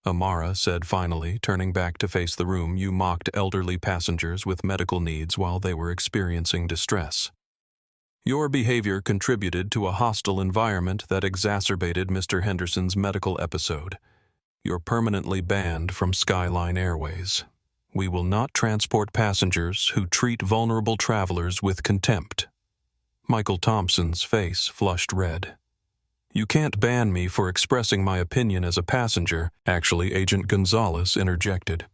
Amara said finally, turning back to face the room, "you mocked elderly passengers with medical needs while they were experiencing distress. Your behavior contributed to a hostile environment that exacerbated Mr. Henderson's medical episode. You're permanently banned from Skyline Airways." We will not transport passengers who treat vulnerable travelers with contempt. Michael Thompson's face flushed red. You can't ban me for expressing my opinion as a passenger, actually, Agent Gonzalez interjected.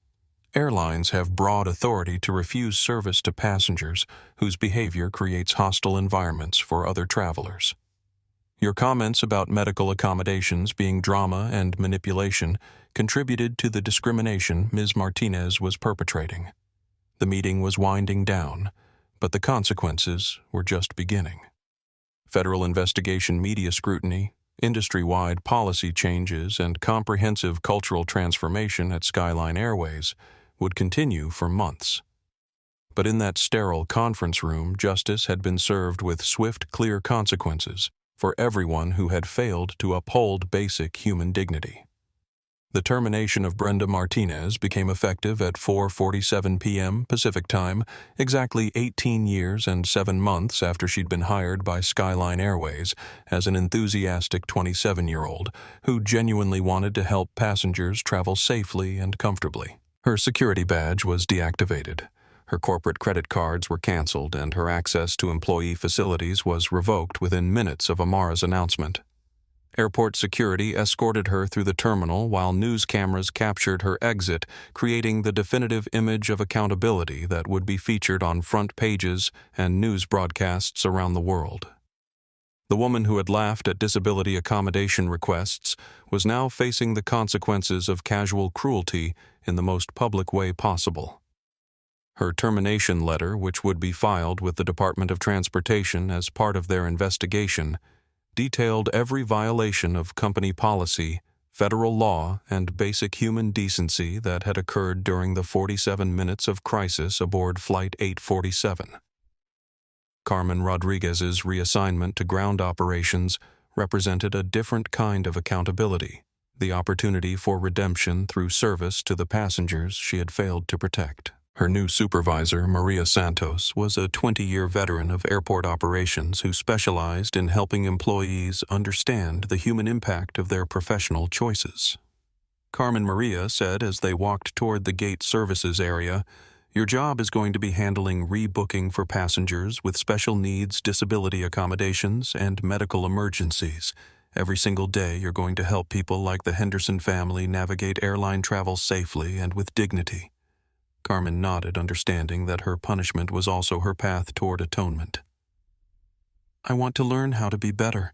Airlines have broad authority to refuse service to passengers whose behavior creates hostile environments for other travelers. Your comments about medical accommodations being drama and manipulation contributed to the discrimination Ms. Martinez was perpetrating. The meeting was winding down, but the consequences were just beginning. Federal investigation media scrutiny, industry-wide policy changes, and comprehensive cultural transformation at Skyline Airways would continue for months. But in that sterile conference room, justice had been served with swift, clear consequences for everyone who had failed to uphold basic human dignity. The termination of Brenda Martinez became effective at 4:47 p.m. Pacific Time, exactly 18 years and 7 months after she'd been hired by Skyline Airways as an enthusiastic 27-year-old who genuinely wanted to help passengers travel safely and comfortably. Her security badge was deactivated. Her corporate credit cards were canceled, and her access to employee facilities was revoked within minutes of Amara's announcement. Airport security escorted her through the terminal while news cameras captured her exit, creating the definitive image of accountability that would be featured on front pages and news broadcasts around the world. The woman who had laughed at disability accommodation requests was now facing the consequences of casual cruelty in the most public way possible. Her termination letter, which would be filed with the Department of Transportation as part of their investigation, detailed every violation of company policy, federal law, and basic human decency that had occurred during the 47 minutes of crisis aboard Flight 847. Carmen Rodriguez's reassignment to ground operations represented a different kind of accountability, the opportunity for redemption through service to the passengers she had failed to protect. Her new supervisor, Maria Santos, was a 20-year veteran of airport operations who specialized in helping employees understand the human impact of their professional choices. Carmen Maria said as they walked toward the gate services area, "Your job is going to be handling rebooking for passengers with special needs, disability accommodations, and medical emergencies. Every single day you're going to help people like the Henderson family navigate airline travel safely and with dignity." Carmen nodded, understanding that her punishment was also her path toward atonement. "I want to learn how to be better.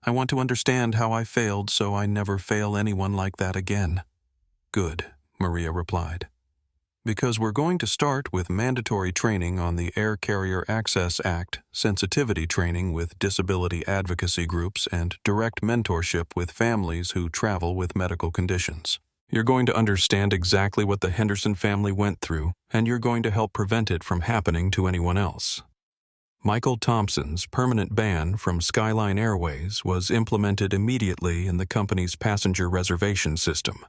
I want to understand how I failed so I never fail anyone like that again." "Good," Maria replied. "Because we're going to start with mandatory training on the Air Carrier Access Act, sensitivity training with disability advocacy groups, and direct mentorship with families who travel with medical conditions. You're going to understand exactly what the Henderson family went through, and you're going to help prevent it from happening to anyone else." Michael Thompson's permanent ban from Skyline Airways was implemented immediately in the company's passenger reservation system.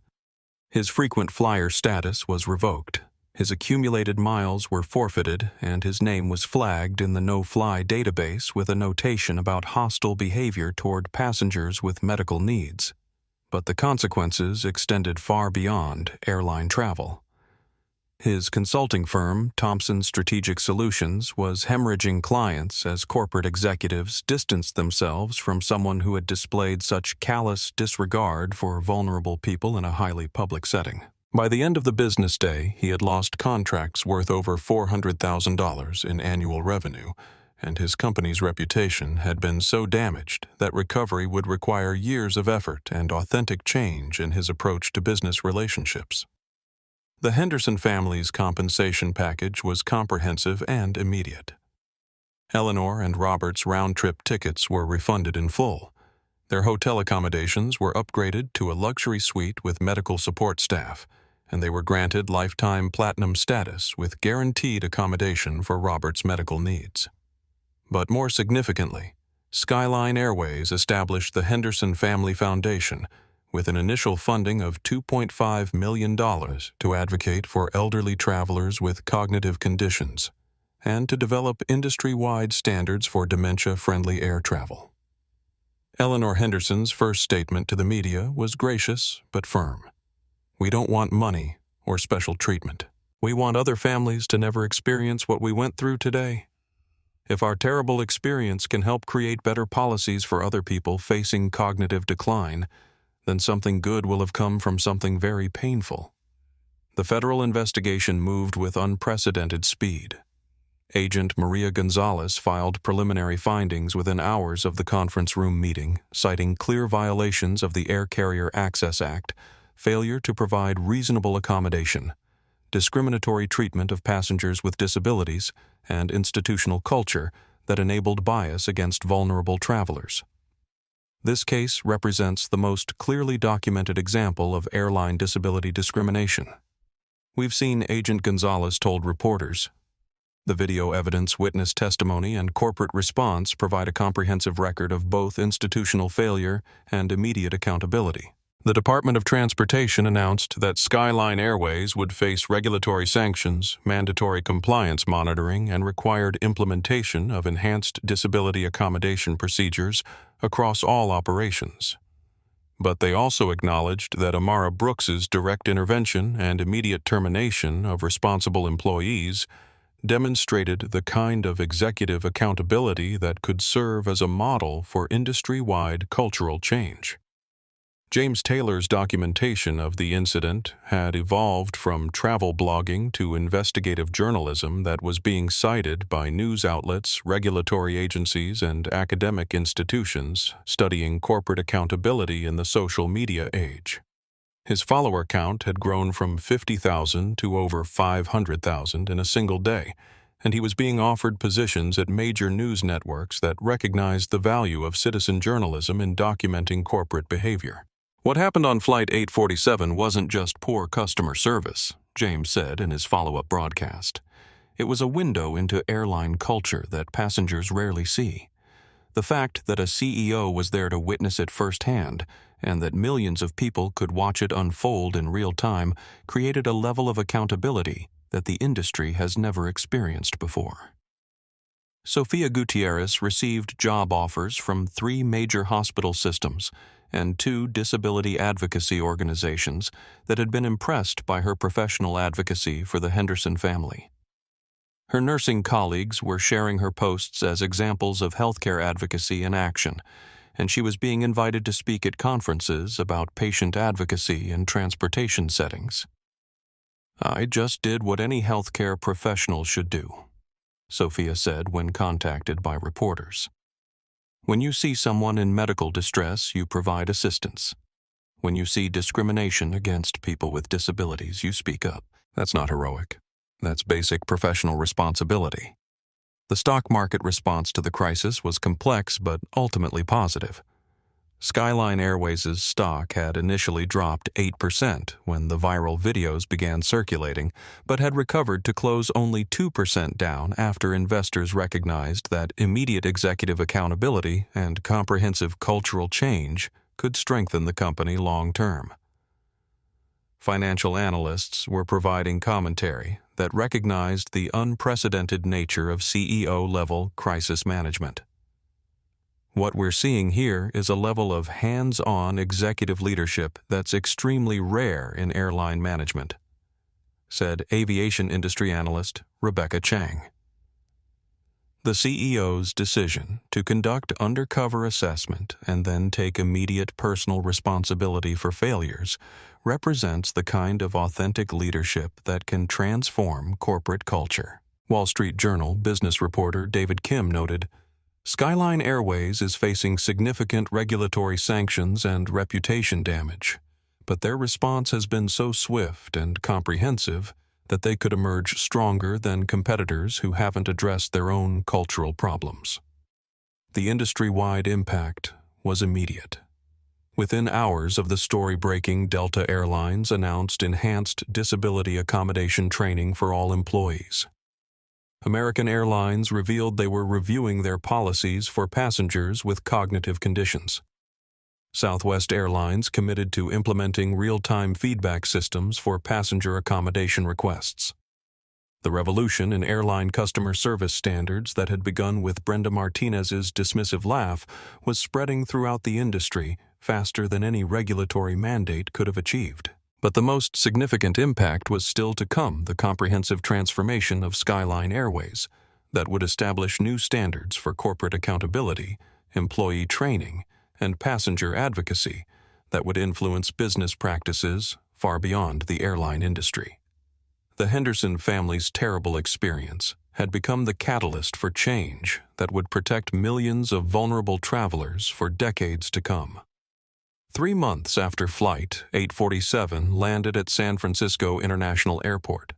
His frequent flyer status was revoked, his accumulated miles were forfeited, and his name was flagged in the no-fly database with a notation about hostile behavior toward passengers with medical needs. But the consequences extended far beyond airline travel. His consulting firm, Thompson Strategic Solutions, was hemorrhaging clients as corporate executives distanced themselves from someone who had displayed such callous disregard for vulnerable people in a highly public setting. By the end of the business day, he had lost contracts worth over $400,000 in annual revenue, and his company's reputation had been so damaged that recovery would require years of effort and authentic change in his approach to business relationships. The Henderson family's compensation package was comprehensive and immediate. Eleanor and Robert's round-trip tickets were refunded in full. Their hotel accommodations were upgraded to a luxury suite with medical support staff, and they were granted lifetime platinum status with guaranteed accommodation for Robert's medical needs. But more significantly, Skyline Airways established the Henderson Family Foundation with an initial funding of $2.5 million to advocate for elderly travelers with cognitive conditions and to develop industry-wide standards for dementia-friendly air travel. Eleanor Henderson's first statement to the media was gracious but firm. "We don't want money or special treatment. We want other families to never experience what we went through today. If our terrible experience can help create better policies for other people facing cognitive decline, then something good will have come from something very painful. The federal investigation moved with unprecedented speed. Agent Maria Gonzalez filed preliminary findings within hours of the conference room meeting, citing clear violations of the Air Carrier Access Act, failure to provide reasonable accommodation, discriminatory treatment of passengers with disabilities, and institutional culture that enabled bias against vulnerable travelers. This case represents the most clearly documented example of airline disability discrimination. We've seen Agent Gonzalez told reporters. The video evidence, witness testimony, and corporate response provide a comprehensive record of both institutional failure and immediate accountability. The Department of Transportation announced that Skyline Airways would face regulatory sanctions, mandatory compliance monitoring, and required implementation of enhanced disability accommodation procedures across all operations. But they also acknowledged that Amara Brooks's direct intervention and immediate termination of responsible employees demonstrated the kind of executive accountability that could serve as a model for industry-wide cultural change. James Taylor's documentation of the incident had evolved from travel blogging to investigative journalism that was being cited by news outlets, regulatory agencies, and academic institutions studying corporate accountability in the social media age. His follower count had grown from 50,000 to over 500,000 in a single day, and he was being offered positions at major news networks that recognized the value of citizen journalism in documenting corporate behavior. What happened on Flight 847 wasn't just poor customer service, James said in his follow-up broadcast. It was a window into airline culture that passengers rarely see. The fact that a CEO was there to witness it firsthand, and that millions of people could watch it unfold in real time, created a level of accountability that the industry has never experienced before. Sofia Gutierrez received job offers from 3 major hospital systems and 2 disability advocacy organizations that had been impressed by her professional advocacy for the Henderson family. Her nursing colleagues were sharing her posts as examples of healthcare advocacy in action, and she was being invited to speak at conferences about patient advocacy in transportation settings. "I just did what any healthcare professional should do," Sophia said when contacted by reporters. "When you see someone in medical distress, you provide assistance. When you see discrimination against people with disabilities, you speak up. That's not heroic. That's basic professional responsibility." The stock market response to the crisis was complex but ultimately positive. Skyline Airways' stock had initially dropped 8% when the viral videos began circulating, but had recovered to close only 2% down after investors recognized that immediate executive accountability and comprehensive cultural change could strengthen the company long-term. Financial analysts were providing commentary that recognized the unprecedented nature of CEO-level crisis management. "What we're seeing here is a level of hands-on executive leadership that's extremely rare in airline management," said aviation industry analyst Rebecca Chang. The CEO's decision to conduct undercover assessment and then take immediate personal responsibility for failures represents the kind of authentic leadership that can transform corporate culture. Wall Street Journal business reporter David Kim noted, "Skyline Airways is facing significant regulatory sanctions and reputation damage, but their response has been so swift and comprehensive that they could emerge stronger than competitors who haven't addressed their own cultural problems." The industry-wide impact was immediate. Within hours of the story-breaking, Delta Airlines announced enhanced disability accommodation training for all employees. American Airlines revealed they were reviewing their policies for passengers with cognitive conditions. Southwest Airlines committed to implementing real-time feedback systems for passenger accommodation requests. The revolution in airline customer service standards that had begun with Brenda Martinez's dismissive laugh was spreading throughout the industry faster than any regulatory mandate could have achieved. But the most significant impact was still to come: the comprehensive transformation of Skyline Airways that would establish new standards for corporate accountability, employee training, and passenger advocacy that would influence business practices far beyond the airline industry. The Henderson family's terrible experience had become the catalyst for change that would protect millions of vulnerable travelers for decades to come. 3 months after Flight 847 landed at San Francisco International Airport,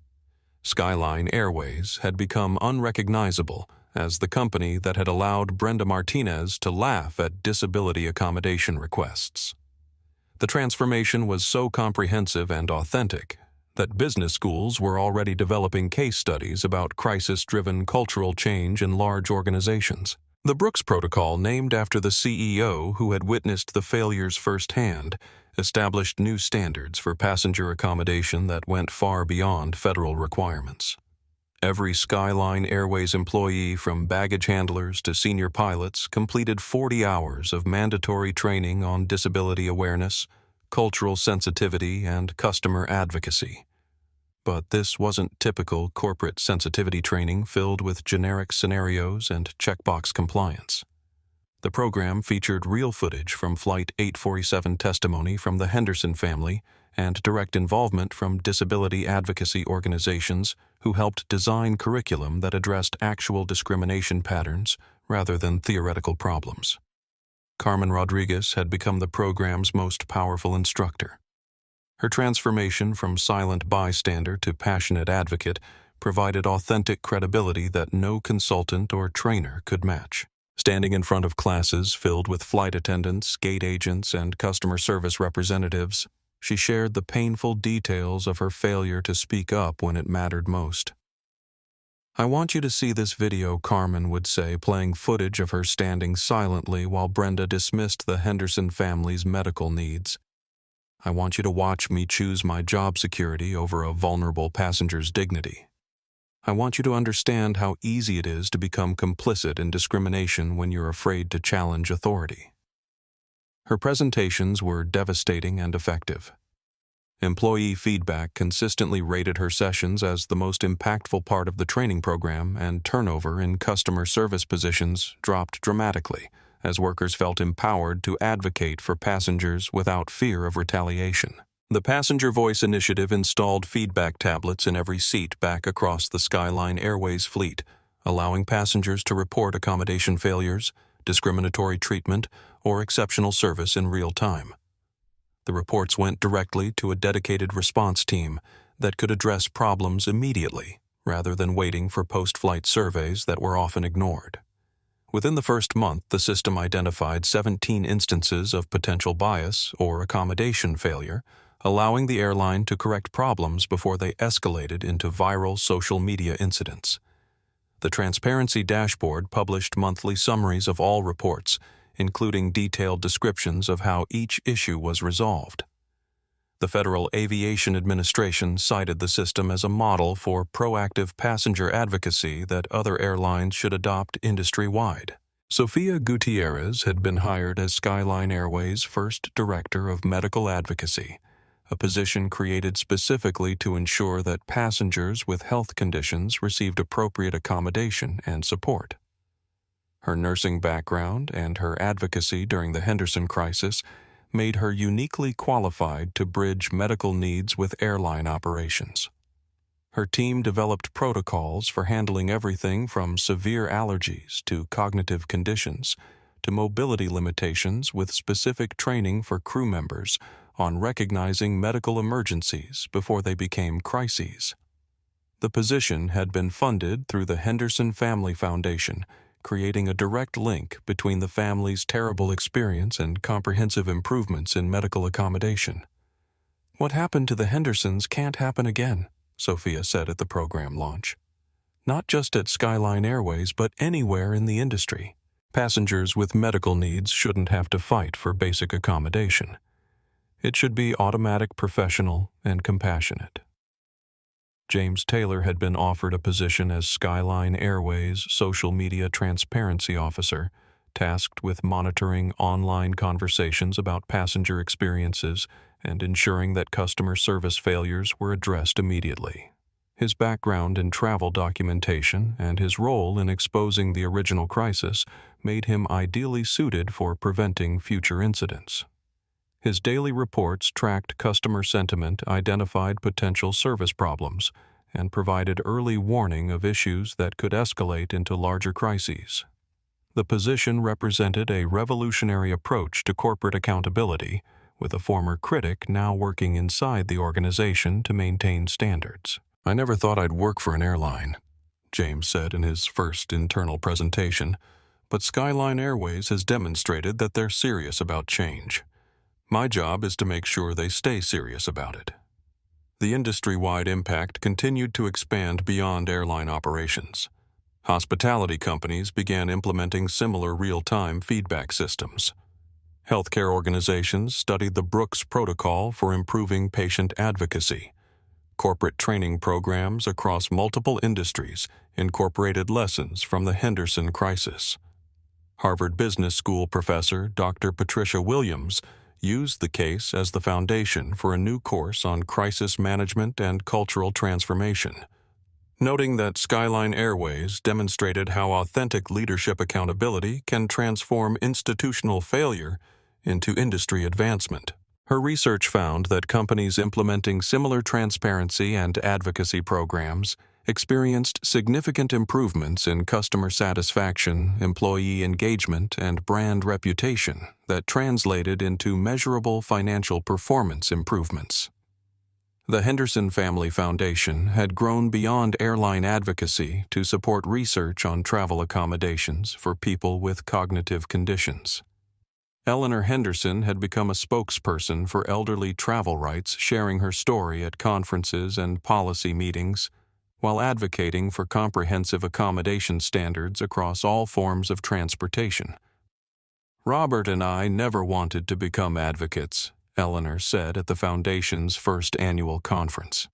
Skyline Airways had become unrecognizable as the company that had allowed Brenda Martinez to laugh at disability accommodation requests. The transformation was so comprehensive and authentic that business schools were already developing case studies about crisis-driven cultural change in large organizations. The Brooks Protocol, named after the CEO who had witnessed the failures firsthand, established new standards for passenger accommodation that went far beyond federal requirements. Every Skyline Airways employee, from baggage handlers to senior pilots, completed 40 hours of mandatory training on disability awareness, cultural sensitivity, and customer advocacy. But this wasn't typical corporate sensitivity training filled with generic scenarios and checkbox compliance. The program featured real footage from Flight 847 testimony from the Henderson family and direct involvement from disability advocacy organizations who helped design curriculum that addressed actual discrimination patterns rather than theoretical problems. Carmen Rodriguez had become the program's most powerful instructor. Her transformation from silent bystander to passionate advocate provided authentic credibility that no consultant or trainer could match. Standing in front of classes filled with flight attendants, gate agents, and customer service representatives, she shared the painful details of her failure to speak up when it mattered most. "I want you to see this video," Carmen would say, playing footage of her standing silently while Brenda dismissed the Henderson family's medical needs. "I want you to watch me choose my job security over a vulnerable passenger's dignity. I want you to understand how easy it is to become complicit in discrimination when you're afraid to challenge authority." Her presentations were devastating and effective. Employee feedback consistently rated her sessions as the most impactful part of the training program, and turnover in customer service positions dropped dramatically as workers felt empowered to advocate for passengers without fear of retaliation. The Passenger Voice Initiative installed feedback tablets in every seat back across the Skyline Airways fleet, allowing passengers to report accommodation failures, discriminatory treatment, or exceptional service in real time. The reports went directly to a dedicated response team that could address problems immediately, rather than waiting for post-flight surveys that were often ignored. Within the first month, the system identified 17 instances of potential bias or accommodation failure, allowing the airline to correct problems before they escalated into viral social media incidents. The Transparency Dashboard published monthly summaries of all reports, including detailed descriptions of how each issue was resolved. The Federal Aviation Administration cited the system as a model for proactive passenger advocacy that other airlines should adopt industry-wide. Sofia Gutierrez had been hired as Skyline Airways' first Director of Medical Advocacy, a position created specifically to ensure that passengers with health conditions received appropriate accommodation and support. Her nursing background and her advocacy during the Henderson crisis made her uniquely qualified to bridge medical needs with airline operations. Her team developed protocols for handling everything from severe allergies to cognitive conditions to mobility limitations, with specific training for crew members on recognizing medical emergencies before they became crises. The position had been funded through the Henderson Family Foundation, creating a direct link between the family's terrible experience and comprehensive improvements in medical accommodation. "What happened to the Hendersons can't happen again," Sophia said at the program launch. "Not just at Skyline Airways, but anywhere in the industry. Passengers with medical needs shouldn't have to fight for basic accommodation. It should be automatic, professional, and compassionate." James Taylor had been offered a position as Skyline Airways' social media transparency officer, tasked with monitoring online conversations about passenger experiences and ensuring that customer service failures were addressed immediately. His background in travel documentation and his role in exposing the original crisis made him ideally suited for preventing future incidents. His daily reports tracked customer sentiment, identified potential service problems, and provided early warning of issues that could escalate into larger crises. The position represented a revolutionary approach to corporate accountability, with a former critic now working inside the organization to maintain standards. "I never thought I'd work for an airline," James said in his first internal presentation, "but Skyline Airways has demonstrated that they're serious about change. My job is to make sure they stay serious about it." The industry-wide impact continued to expand beyond airline operations. Hospitality companies began implementing similar real-time feedback systems. Healthcare organizations studied the Brooks Protocol for improving patient advocacy. Corporate training programs across multiple industries incorporated lessons from the Henderson crisis. Harvard Business School professor Dr. Patricia Williams used the case as the foundation for a new course on crisis management and cultural transformation, noting that Skyline Airways demonstrated how authentic leadership accountability can transform institutional failure into industry advancement. Her research found that companies implementing similar transparency and advocacy programs experienced significant improvements in customer satisfaction, employee engagement, and brand reputation that translated into measurable financial performance improvements. The Henderson Family Foundation had grown beyond airline advocacy to support research on travel accommodations for people with cognitive conditions. Eleanor Henderson had become a spokesperson for elderly travel rights, sharing her story at conferences and policy meetings, while advocating for comprehensive accommodation standards across all forms of transportation. "Robert and I never wanted to become advocates," Eleanor said at the Foundation's first annual conference.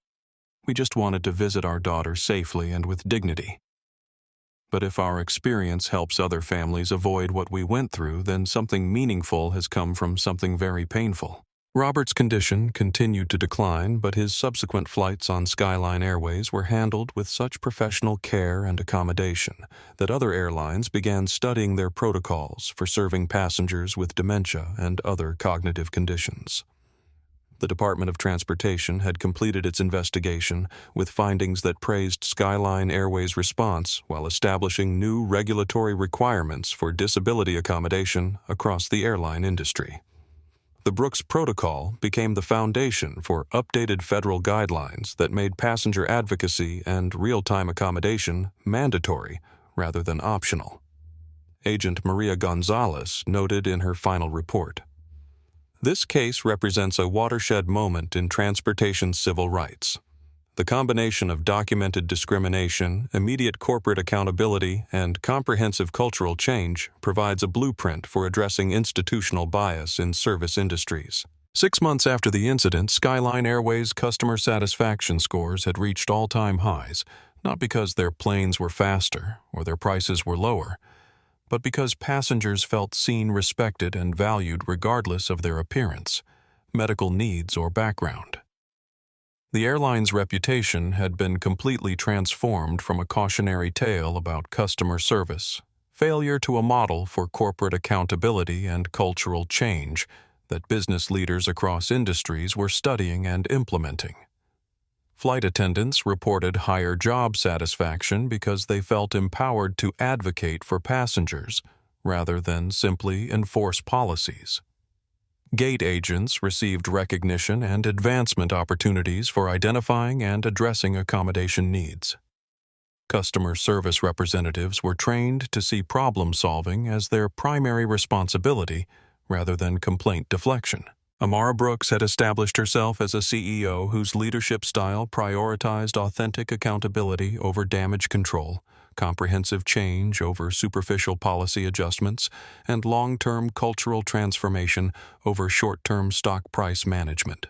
"We just wanted to visit our daughter safely and with dignity. But if our experience helps other families avoid what we went through, then something meaningful has come from something very painful." Robert's condition continued to decline, but his subsequent flights on Skyline Airways were handled with such professional care and accommodation that other airlines began studying their protocols for serving passengers with dementia and other cognitive conditions. The Department of Transportation had completed its investigation with findings that praised Skyline Airways' response while establishing new regulatory requirements for disability accommodation across the airline industry. The Brooks Protocol became the foundation for updated federal guidelines that made passenger advocacy and real-time accommodation mandatory rather than optional. Agent Maria Gonzalez noted in her final report, "This case represents a watershed moment in transportation civil rights. The combination of documented discrimination, immediate corporate accountability, and comprehensive cultural change provides a blueprint for addressing institutional bias in service industries." 6 months after the incident, Skyline Airways' customer satisfaction scores had reached all-time highs, not because their planes were faster or their prices were lower, but because passengers felt seen, respected, and valued regardless of their appearance, medical needs, or background. The airline's reputation had been completely transformed from a cautionary tale about customer service, failure to a model for corporate accountability and cultural change that business leaders across industries were studying and implementing. Flight attendants reported higher job satisfaction because they felt empowered to advocate for passengers rather than simply enforce policies. Gate agents received recognition and advancement opportunities for identifying and addressing accommodation needs. Customer service representatives were trained to see problem-solving as their primary responsibility rather than complaint deflection. Amara Brooks had established herself as a CEO whose leadership style prioritized authentic accountability over damage control, comprehensive change over superficial policy adjustments, and long-term cultural transformation over short-term stock price management.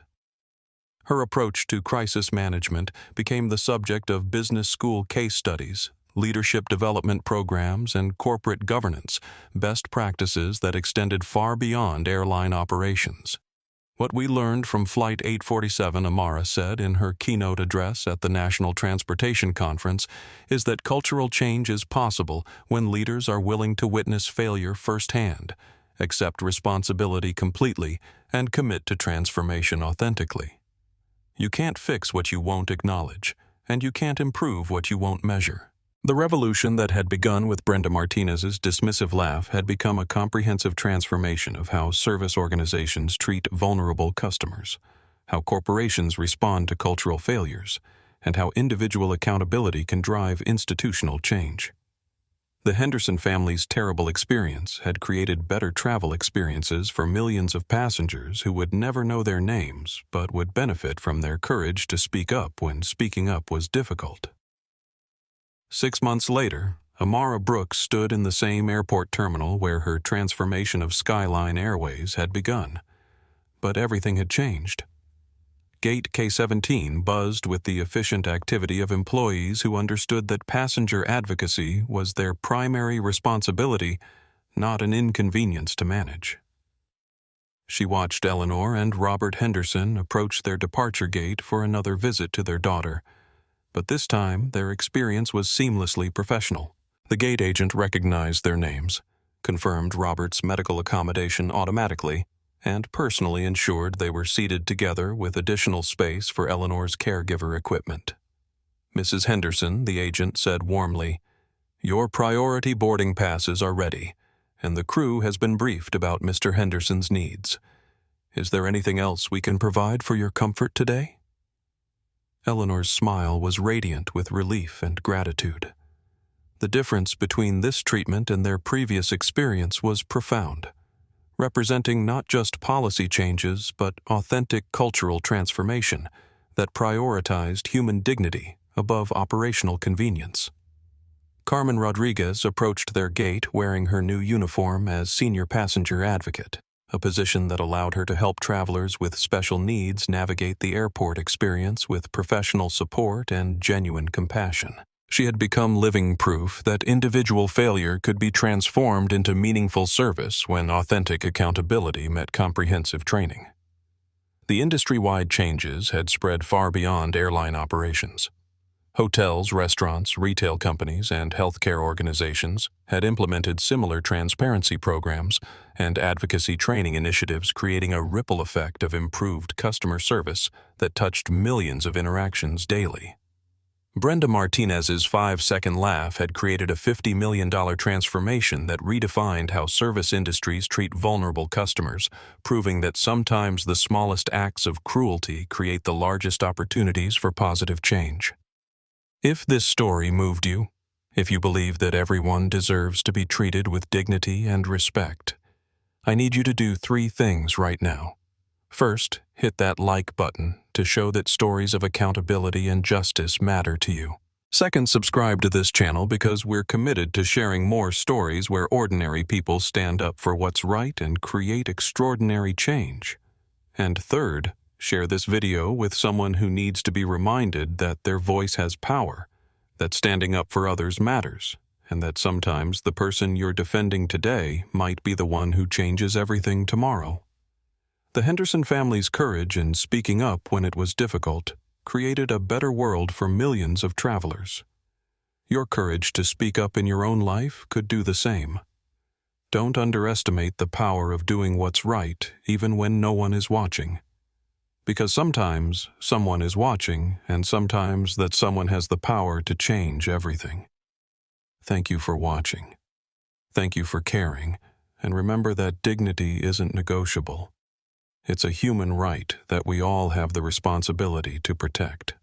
Her approach to crisis management became the subject of business school case studies, leadership development programs, and corporate governance, best practices that extended far beyond airline operations. What we learned from Flight 847, Amara said in her keynote address at the National Transportation Conference, is that cultural change is possible when leaders are willing to witness failure firsthand, accept responsibility completely, and commit to transformation authentically. You can't fix what you won't acknowledge, and you can't improve what you won't measure. The revolution that had begun with Brenda Martinez's dismissive laugh had become a comprehensive transformation of how service organizations treat vulnerable customers, how corporations respond to cultural failures, and how individual accountability can drive institutional change. The Henderson family's terrible experience had created better travel experiences for millions of passengers who would never know their names but would benefit from their courage to speak up when speaking up was difficult. 6 months later, Amara Brooks stood in the same airport terminal where her transformation of Skyline Airways had begun. But everything had changed. Gate K-17 buzzed with the efficient activity of employees who understood that passenger advocacy was their primary responsibility, not an inconvenience to manage. She watched Eleanor and Robert Henderson approach their departure gate for another visit to their daughter. But this time, their experience was seamlessly professional. The gate agent recognized their names, confirmed Robert's medical accommodation automatically, and personally ensured they were seated together with additional space for Eleanor's caregiver equipment. Mrs. Henderson, the agent, said warmly, "Your priority boarding passes are ready, and the crew has been briefed about Mr. Henderson's needs. Is there anything else we can provide for your comfort today?" Eleanor's smile was radiant with relief and gratitude. The difference between this treatment and their previous experience was profound, representing not just policy changes but authentic cultural transformation that prioritized human dignity above operational convenience. Carmen Rodriguez approached their gate wearing her new uniform as senior passenger advocate, a position that allowed her to help travelers with special needs navigate the airport experience with professional support and genuine compassion. She had become living proof that individual failure could be transformed into meaningful service when authentic accountability met comprehensive training. The industry-wide changes had spread far beyond airline operations. Hotels, restaurants, retail companies, and healthcare organizations had implemented similar transparency programs and advocacy training initiatives, creating a ripple effect of improved customer service that touched millions of interactions daily. Brenda Martinez's 5-second laugh had created a $50 million transformation that redefined how service industries treat vulnerable customers, proving that sometimes the smallest acts of cruelty create the largest opportunities for positive change. If this story moved you, if you believe that everyone deserves to be treated with dignity and respect, I need you to do 3 things right now. First, hit that like button to show that stories of accountability and justice matter to you. Second, subscribe to this channel because we're committed to sharing more stories where ordinary people stand up for what's right and create extraordinary change. And third, share this video with someone who needs to be reminded that their voice has power, that standing up for others matters, and that sometimes the person you're defending today might be the one who changes everything tomorrow. The Henderson family's courage in speaking up when it was difficult created a better world for millions of travelers. Your courage to speak up in your own life could do the same. Don't underestimate the power of doing what's right even when no one is watching. Because sometimes someone is watching, and sometimes that someone has the power to change everything. Thank you for watching. Thank you for caring, and remember that dignity isn't negotiable. It's a human right that we all have the responsibility to protect.